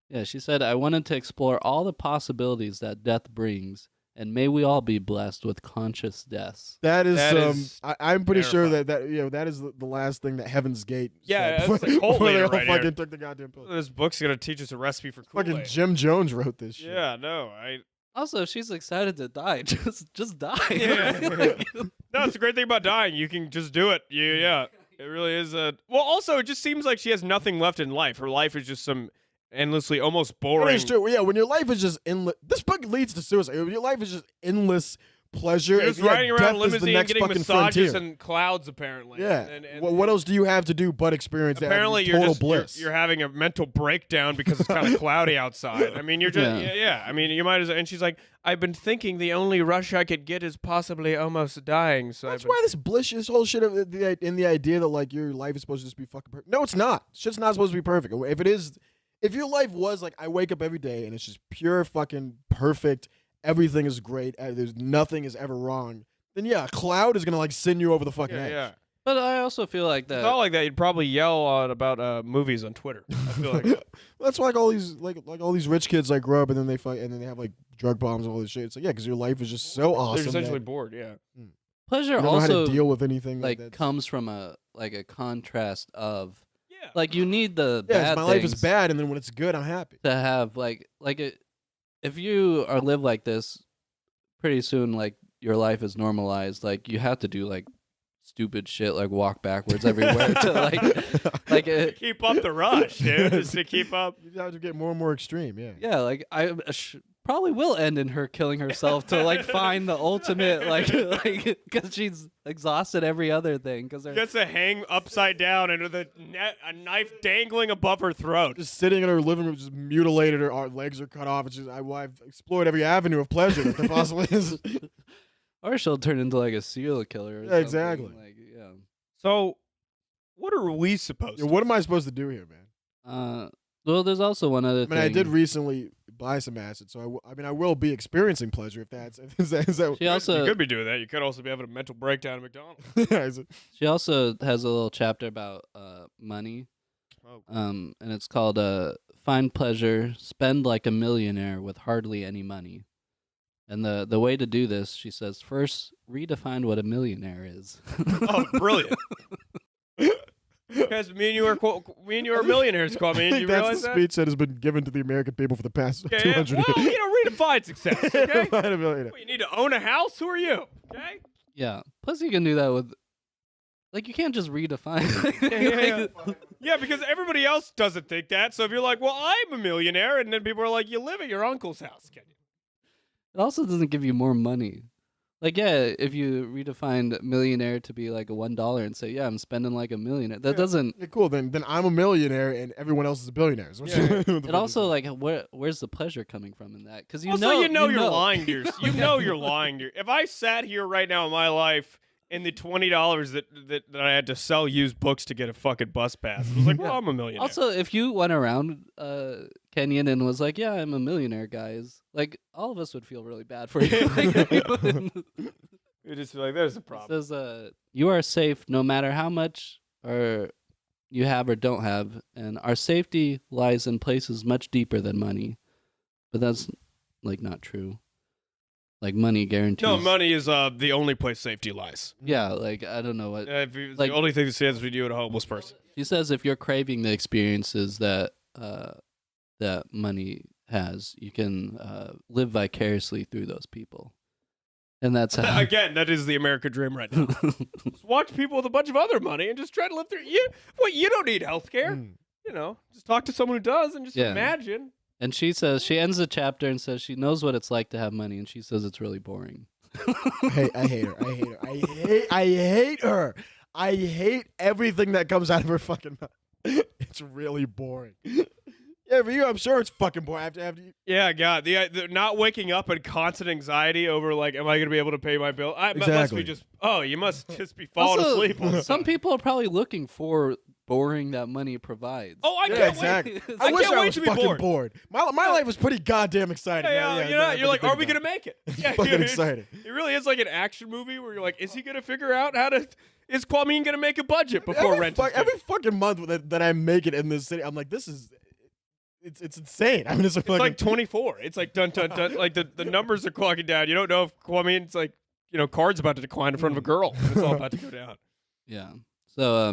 Yeah, she said, I wanted to explore all the possibilities that death brings, and may we all be blessed with conscious deaths. That is, That I'm pretty sure terrifying. that is the last thing that Heaven's Gate Yeah, said that's like cult before they leader all right fucking here. took the goddamn pill. This book's gonna teach us a recipe for Fucking Kool-Aid. Jim Jones wrote this shit. Yeah, no, Also, if she's excited to die, just die. Yeah. Like, no. It's a great thing about dying. You can just do it. Yeah. It really is a. Well, also, it just seems like she has nothing left in life. Her life is just some endlessly, almost That boring. is true. Yeah, when your life is just endless, this book leads to suicide. When your life is just endless pleasure, You're just yeah, riding around death is the limousine, next getting fucking massages frontier. and clouds, apparently. Yeah. And what else do you have to do but experience apparently that you're total just bliss? You're having a mental breakdown because it's kind of cloudy outside. I mean, you're just Yeah. yeah. I mean, you might as. And she's like, I've been thinking the only rush I could get is possibly almost dying. So That's I've been, why this bliss, this whole shit of in the idea that like your life is supposed to just be fucking perfect. No, it's not. Shit's not supposed to be perfect. If it is, if your life was like I wake up every day and it's just pure fucking perfect, everything is great, there's nothing is ever wrong, then yeah, a cloud is gonna like send you over the fucking edge. yeah. but I also feel like If it that. felt like that, you'd probably yell about movies on Twitter. I feel like That's why like all these like all these rich kids like grow up and then they fight and then they have like drug bombs and all this shit. It's like yeah, because your life is just so awesome. they're essentially that bored. Yeah. Pleasure you don't know how also to deal with anything like that's, comes from a contrast of Yeah. like you need the yeah, bad my life is things bad and then when it's good, I'm happy. to have if you are live like this, pretty soon like your life is normalized. Like you have to do like stupid shit like walk backwards everywhere to like To keep up the rush, dude. Just to keep up. You have to get more and more extreme. Yeah. yeah, like I probably will end in her killing herself to like find the ultimate like because she's exhausted every other thing because Gets to hang upside down and with a knife dangling above her throat. Just sitting in her living room, just mutilated. Her legs are cut off. It's just I've explored every avenue of pleasure that there possibly is. or she'll turn into like a serial killer. Or Yeah, something. exactly. Like yeah. So, what are we supposed Yeah, to what am I supposed to do here, man? Well, there's also one other I thing. mean, I did recently buy some acid, so I will be experiencing pleasure if that's is that She You also could be doing that. You could also be having a mental breakdown at McDonald's. yeah, is it- she also has a little chapter about money. Oh, And it's called Find Pleasure, Spend Like a Millionaire with Hardly Any Money. And the way to do this, she says, first redefine what a millionaire is. oh brilliant. Because me and you are millionaires, Kwame. I Do think you that's realize the that? speech that has been given to the American people for the past Yeah, 200 yeah. Well, years. redefine success, okay? Find a millionaire. Well, you need to own a house? Who are you? Okay? Yeah. Plus, you can do that with, like, you can't just redefine. Yeah. Yeah, because everybody else doesn't think that. So if you're like, well, I'm a millionaire, and then people are like, you live at your uncle's house, can you? It also doesn't give you more money. Like, yeah, if you redefined millionaire to be like a $1 and say, yeah, I'm spending like a millionaire, that doesn't. Yeah, cool. Then I'm a millionaire and everyone else is a billionaire. So It also like where's the pleasure coming from in that? Because Also, you know you're lying to yourself. You know you're lying to If I sat here right now in my life and the $20 that I had to sell used books to get a fucking bus pass, I was like, well, I'm a millionaire. Also, if you went around Kenyon and was like, yeah, I'm a millionaire, guys, like all of us would feel really bad for you. You just feel like there's a It problem. says, you are safe no matter how much or you have or don't have, and our safety lies in places much deeper than money. But that's like not true. Like money guarantees. No, money is the only place safety lies. Yeah, like I don't know what. It's Like- the only thing that stands with you and a homeless person. She says if you're craving the experiences that that money has, you can live vicariously through those people, and that's how. Again, that is the American dream right now. Just watch people with a bunch of other money and just try to live through. You don't need health care. Mm. You know, just talk to someone who does and just Yeah. imagine. And she says she ends the chapter and says she knows what it's like to have money, and she says it's really boring. Hey, I hate her. I hate her. I hate her. I hate everything that comes out of her fucking mouth. It's really boring. Yeah, for you, I'm sure it's fucking boring. After you. Yeah, God, the not waking up in constant anxiety over like, am I going to be able to pay my bill? Must Exactly. be just. Oh, you must just be falling Also, asleep. All the Some time. people are probably looking for boring that money provides. Oh, I Yeah, can't exactly. wait. I wish can't I wait was to be fucking bored. bored. My life was pretty goddamn exciting. You're like, are we going to make it? Yeah, Fucking excited. It really is like an action movie where you're like, is he going to figure out how to? Is Kwame going to make a budget before rent? is due? Every fucking month that I make it in this city, I'm like, this is. It's insane. I mean, it's It's like 24. It's like dun dun dun. Like the numbers are clocking down. You don't know if Kwame. It's like cards about to decline in front of a girl. It's all about to go down. Yeah. So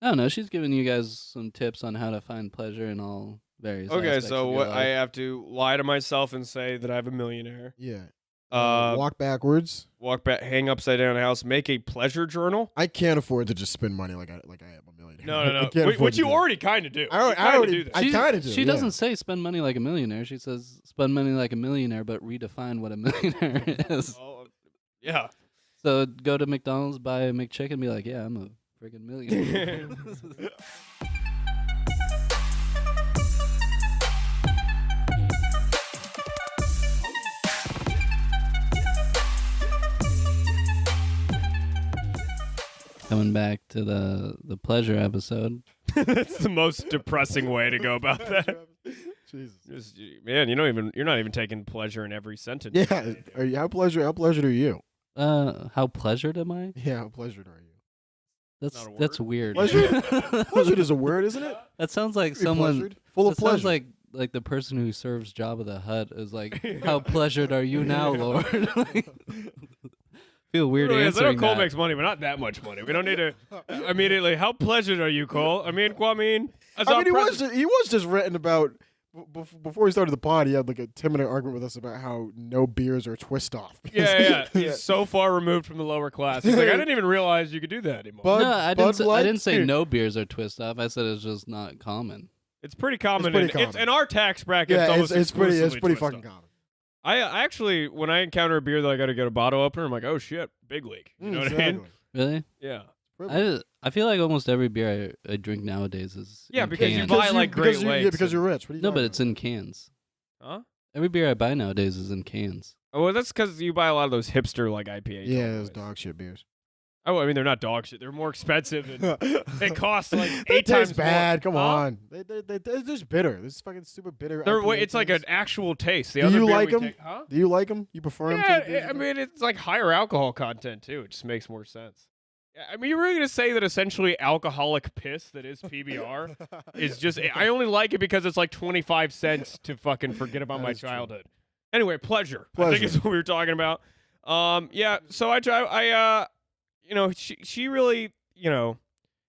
I don't know. She's giving you guys some tips on how to find pleasure in all various. Okay, aspects so of your what I life. have to lie to myself and say that I'm a millionaire. yeah. Walk Walk backwards. back, hang upside down in the house, make a pleasure journal. I can't afford to just spend money like I am a millionaire. No, I no, can't no. afford Which to you do that. already kind of do. I You kinda already do that. I kind of do. She yeah. doesn't say spend money like a millionaire. She says spend money like a millionaire, but redefine what a millionaire is. Oh, yeah. So go to McDonald's, buy a McChicken, and be like, yeah, I'm a freaking millionaire. Coming back to the pleasure episode. That's the most depressing way to go about that. Jesus. Just, man, you're not even taking pleasure in every sentence. Yeah. How pleasured are you? How pleasured am I? Yeah. How pleasured are you? That's Not a that's word. weird. Pleasured? Pleasured is a word, isn't it? That sounds like Be someone. pleasured. Full of That sounds pleasure. like the person who serves Jabba the Hutt is like, "How pleasured are you now, Lord?" Like, feel weird Really is. I know answering Cole that. makes money, but not that much money. We don't need to immediately. How pleasured are you, Cole? I mean, Kwame. He was just written about before we started the pod. He had like a 10-minute argument with us about how no beers are twist off. Yeah. He's so far removed from the lower class. He's like, I didn't even realize you could do that anymore. Bud- No, I Bud didn't. I didn't Light? say no beers are twist off. I said it's just not common. It's pretty common. pretty It's common. in our tax bracket. Yeah, almost it's pretty exclusively fucking twist off. common. I actually, when I encounter a beer that I got to get a bottle opener, I'm like, oh shit, big league. You know what I mean? Exactly. Really? Yeah. I feel like almost every beer I drink nowadays is Yeah, in because you cans. buy like Great Lakes. Yeah, because and- you're rich. What are you No, talking but it's about? in cans. Huh? Every beer I buy nowadays is in cans. Oh, well, that's because you buy a lot of those hipster like IPA. Yeah, tall those boys. dog shit beers. Oh, I mean, they're not dog shit. They're more expensive and they cost like They 8 times taste bad. more. Come on. They're just bitter. This is fucking stupid bitter. IPA It's like things. an actual taste. The Do other you beer like we 'em? take- Huh? Do you like them? You prefer them? Yeah, I mean, it's like higher alcohol content too. It just makes more sense. Yeah, I mean, you're really gonna say that essentially alcoholic piss that is PBR is just? I only like it because it's like 25 cents to fucking forget about That my is true. childhood. Anyway, pleasure. I think Pleasure. is what we were talking about. Yeah. So she really,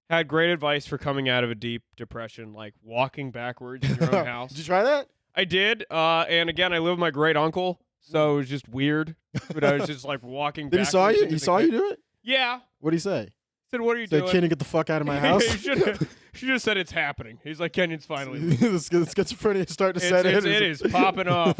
had great advice for coming out of a deep depression, like walking backwards in your own house. Did you try that? I did. And again, I live with my great uncle, so it was just weird. But I was just like walking. Did he saw backwards you? into He the saw ca- you do it? Yeah. What'd he say? Said, "What are you Said, doing?" Kenny, get the fuck out of my house. She just said it's happening. He's like, Kenyon's finally. the schizophrenia is starting to set in. It is popping off.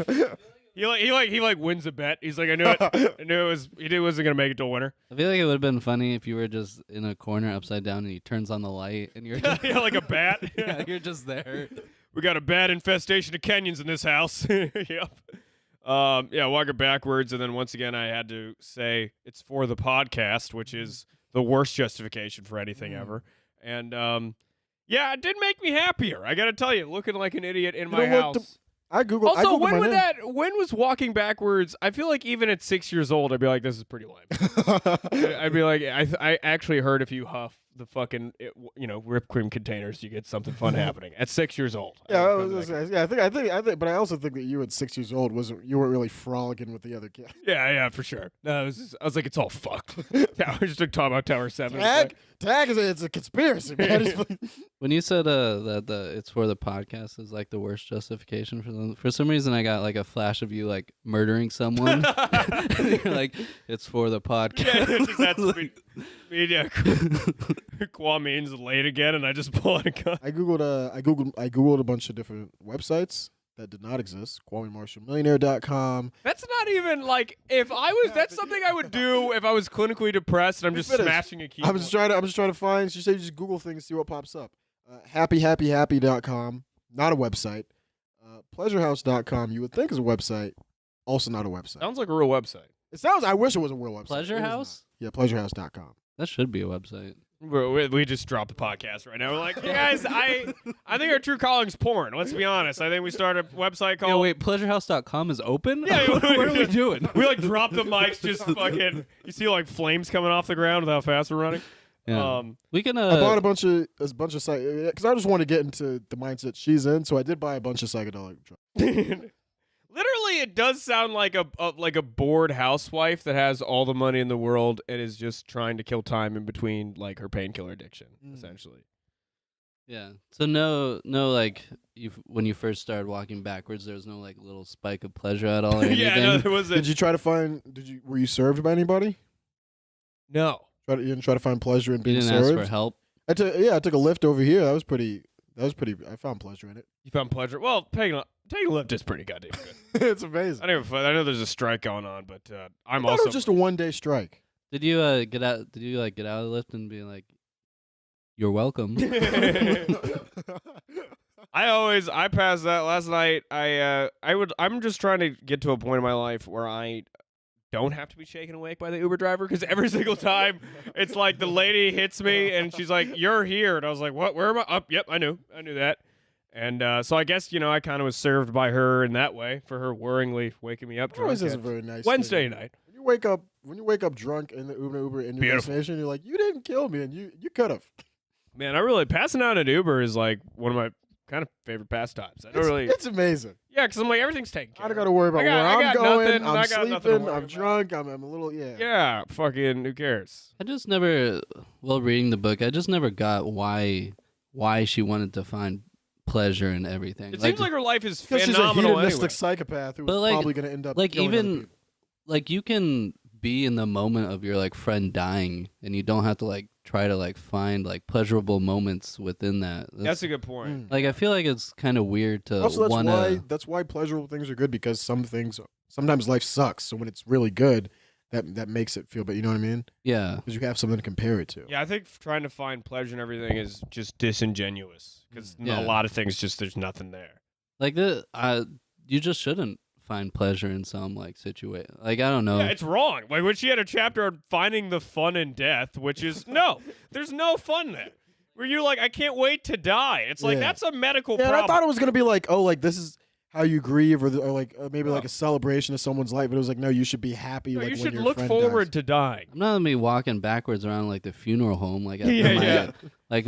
He wins a bet. He's like, I knew it. I knew it was. He wasn't gonna make it till winter. I feel like it would have been funny if you were just in a corner upside down and he turns on the light and you're just, Yeah, like a bat. yeah, you're just there. We got a bad infestation of Kenyans in this house. Yep. Yeah, walking backwards, and then once again, I had to say it's for the podcast, which is the worst justification for anything ever. And yeah, it did make me happier. I got to tell you, looking like an idiot in my know what? house. I Googled. Also, when my would name. when was walking backwards? I feel like even at 6 years old, I'd be like, this is pretty lame. I'd be like, I actually heard if you huff the fucking whipped cream containers, you get something fun happening at 6 years old. Yeah, I think, but I also think that you at 6 years old you weren't really frolicking with the other kids. Yeah, for sure. No, I was like, it's all fucked. Yeah, we just talking about Tower 7. Tag it's a conspiracy, man. When you said that it's for the podcast is like the worst justification for them, for some reason I got like a flash of you like murdering someone. And you're like, it's for the podcast. Yeah, just that's media. Kwame's late again, and I just pull out a gun. I googled a bunch of different websites that did not exist. KwameMarshallMillionaire.com. That's not even like if I was. That's something I would do if I was clinically depressed and I'm just smashing a keyboard. I'm just trying to find. She said just Google things, see what pops up. HappyHappyHappy.com, not a website. PleasureHouse.com, you would think is a website, also not a website. Sounds like a real website. It sounds. I wish it was a real website. Pleasure It is House? not. Yeah, PleasureHouse.com. That should be a website. We just dropped the podcast right now. We're like, hey guys, I think our true calling's porn. Let's be honest. I think we started a website called. Yeah, wait, pleasurehouse.com is open? Yeah, what are we doing? We like drop the mics, just fucking. You see like flames coming off the ground with how fast we're running. Yeah. We can. I bought a bunch of sites because I just want to get into the mindset she's in. So I did buy a bunch of psychedelic drugs. Literally, it does sound like a bored housewife that has all the money in the world and is just trying to kill time in between like her painkiller addiction, essentially. Yeah. So no, like when you first started walking backwards, there was no like little spike of pleasure at all. Or anything? Yeah, no, there wasn't. Did you try to find? Were you served by anybody? No. You didn't try to find pleasure in You being didn't served. ask for help. I took a lift over here. That was pretty. I found pleasure in it. You found pleasure? Well, taking a lift is pretty goddamn good. It's amazing. I know there's a strike going on, but I'm I thought also it was just a 1-day strike. Did you get out? Did you like get out of the lift and be like, "You're welcome"? I passed that last night. I'm just trying to get to a point in my life where I don't have to be shaken awake by the Uber driver, because every single time it's like the lady hits me and she's like, "You're here," and I was like, "What? Where am I?" Up? Yep, I knew that. And so I guess I kind of was served by her in that way, for her worryingly waking me up drunk. Always is a at very nice Wednesday thing. night. When you wake up drunk in the Uber in your Beautiful. destination, you're like, you didn't kill me, and you could have. Man, I really passing out an Uber is like one of my kind of favorite pastimes. I don't really. It's amazing. Yeah, because I'm like, everything's taken care I of. don't got to worry about I got- where I I'm got going. nothing. I I'm got nothing to sleeping. worry I'm about. drunk. I'm a little Yeah, fucking who cares? I just never, while reading the book, I just never got why she wanted to find pleasure in everything. It seems like her life is Because she's a phenomenal hedonistic anyway. psychopath who But, was like- probably going to end up like, killing other even- people. like you can be in the moment of your like friend dying, and you don't have to like try to like find like pleasurable moments within that. That's a good point. like I feel like it's kind of weird to Also, wanna. that's why pleasurable things are good, because sometimes life sucks. So when it's really good, that makes it feel better. You know what I mean? Yeah. Because you have something to compare it to. Yeah, I think trying to find pleasure in everything is just disingenuous, because Yeah. a lot of things just there's nothing there. Like you just shouldn't find pleasure in some like situation. Like I don't know. Yeah, it's wrong. Like when she had a chapter on finding the fun in death, which is no, there's no fun there. Where you're like, I can't wait to die. It's like Yeah. that's a medical Yeah, and problem. I thought it was gonna be like, oh, like this is how you grieve, or like maybe like No. a celebration of someone's life. But it was like, no, you should be happy. No, like, you when should your look friend forward dies. to dying. I'm not gonna be walking backwards around like the funeral home. Like after Yeah. Like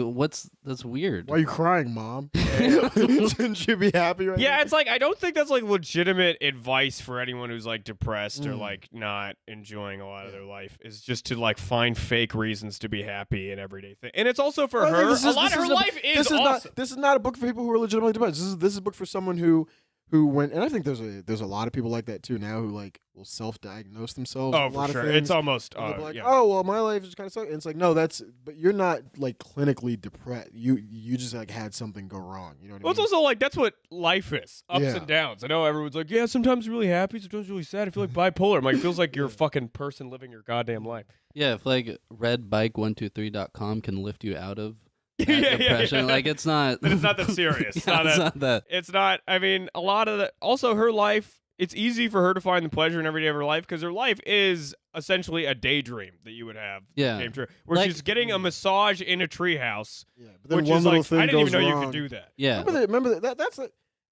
that's weird. Why are you crying, Mom? Shouldn't you be happy right Yeah, now? it's like I don't think that's like legitimate advice for anyone who's like depressed or Mm. like not enjoying a lot of their life. Is just to like find fake reasons to be happy in everyday thing. And it's also for Well, her. this A is- lot this of her is a- life is this is awesome. not a book for people who are legitimately depressed. This is a book for someone who who went, and I think there's a lot of people like that too now who like will self-diagnose themselves. Oh, with a lot for of sure. things. It's almost And they'll be like, yeah. oh well, my life is kind of sucks. And it's like, no, but you're not like clinically depressed. You just like had something go wrong. You know what Well, I it's mean? also like that's what life is, ups Yeah. and downs. I know everyone's like, yeah, sometimes really happy, sometimes really sad. I feel like bipolar. I'm like, it feels like you're a fucking person living your goddamn life. Yeah, if like redbike123.com can lift you out of that Yeah, depression, yeah. like it's not. Then it's not that serious. It's Yeah, not it's that- not that. It's not. I mean, a lot of the. Also, her life. It's easy for her to find the pleasure in every day of her life because her life is essentially a daydream that you would have. Yeah. Came true. Where Like- she's getting a massage in a treehouse, Yeah, but then which one is little like thing I didn't even goes know you wrong. could do that. Yeah. Remember that that's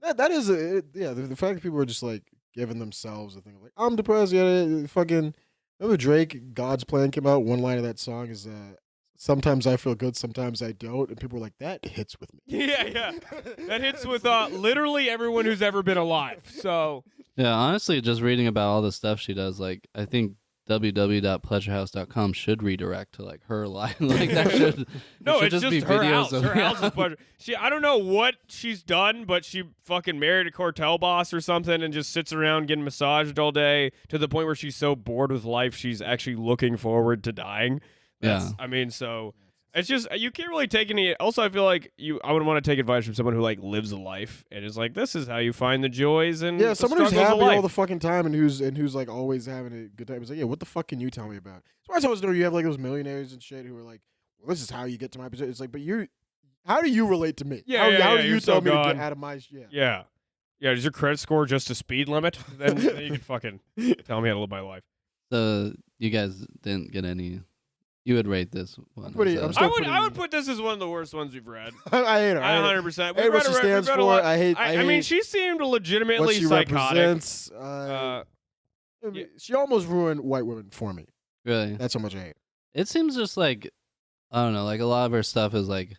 that is the fact that people are just like giving themselves a thing like I'm depressed. Yeah, fucking. Remember Drake? God's Plan came out. One line of that song is sometimes I feel good, sometimes I don't, and people were like that hits with me. Yeah. That hits with literally everyone who's ever been alive. So Yeah, honestly, just reading about all the stuff she does, like I think www.pleasurehouse.com should redirect to like her life. Like that should no, it should it's just be her videos house. of Her house is pleasure. I don't know what she's done, but she fucking married a cartel boss or something and just sits around getting massaged all day to the point where she's so bored with life she's actually looking forward to dying. Yeah. I mean, so it's just you can't really take any. Also, I feel like I would want to take advice from someone who like lives a life and is like, this is how you find the joys and Yeah, the someone who's struggles of happy life. all the fucking time and who's like always having a good time. It's like, yeah, what the fuck can you tell me about? So I always know you have like those millionaires and shit who are like, well, this is how you get to my position. It's like, but how do you relate to me? Yeah, how, yeah, how yeah, do you're you so tell me to gone. get out of my shit? Yeah. Is your credit score just a speed limit? Then you can fucking tell me how to live my life. So you guys didn't get any. You would rate this one. Pretty- as I'm a- still I would put this as one of the worst ones we've read. I hate her. I I 100%. I hate what she stands for. I hate. I mean, hate she seemed what legitimately she psychotic. represents. Yeah. She almost ruined white women for me. really. That's how much I hate. It seems just like I don't know, like a lot of her stuff is like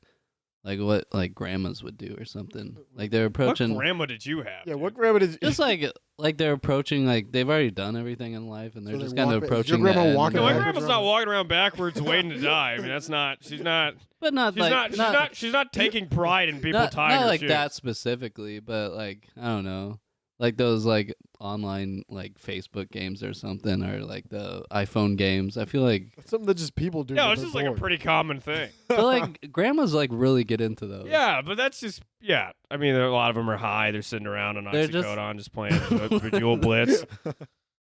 what like grandmas would do or something. Like they're What approaching grandma did you have? Yeah, dude? what grandma did? just like they're approaching like they've already done everything in life and they're So they just kind of walk back- is your approaching the grandma end walking No, of my it. back? grandma's not walking around backwards waiting to die. I mean, that's not. She's not. But not She's like not. She's not taking pride in people tying not her like shoes. that specifically, but like I don't know, like those like online like Facebook games or something, or like the iPhone games. I feel like, That's something that just people do. Yeah, when it's they're just like a bored. pretty common thing. but like grandmas like really get into those. Yeah, but that's just I mean, a lot of them are high. They're sitting around on They're just- oxycodone, just playing Bejeweled Blitz.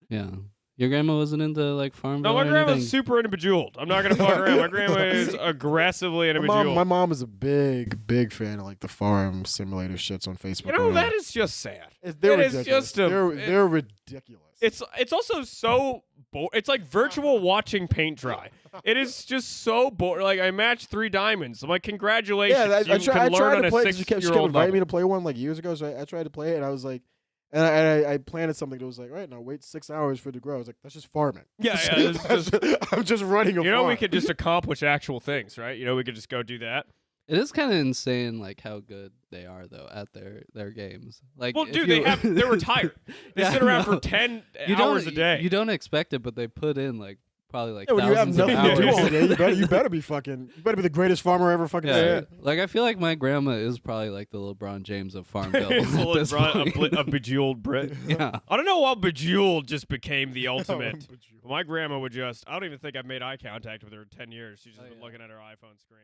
yeah. Your grandma wasn't into like Farmville. No, my or grandma's anything? super into Bejeweled. I'm not gonna fuck around. My grandma is aggressively into Bejeweled. My mom is a big fan of like the farm simulator shits on Facebook. You know, or whatever. that is just sad. They're it is ridiculous. just a- they're ridiculous. It's also so it's like virtual watching paint dry. It is just so boring. Like I matched 3 diamonds. I'm like, congratulations. yeah. I you tried can learn on to a play. She kept 6-year-old inviting me level. to play one like years ago. So I tried to play it, and I was like, and I planted something that was like, right now wait 6 hours for it to grow. I was like, that's just farming. Yeah, yeah. It's just, I'm just running a you know, farm. we could just accomplish actual things, right? You know, we could just go do that. It is kind of insane, like how good they are though at their games. Like, Well, if dude, you- they're retired. They Yeah, sit I around for know. 10 You hours don't- a day. You don't expect it, but they put in like probably like Yeah, when you have thousands of nothing to do hours. all day, you better be fucking. You better be the greatest farmer ever fucking. Yeah. seen. Like I feel like my grandma is probably like the LeBron James of Farmville. It's a at this point. a Bejeweled Brit. Yeah. I don't know why Bejeweled just became the ultimate. Bejeweled. My grandma would just, I don't even think I've made eye contact with her in 10 years. She's just been yeah. looking at her iPhone screen.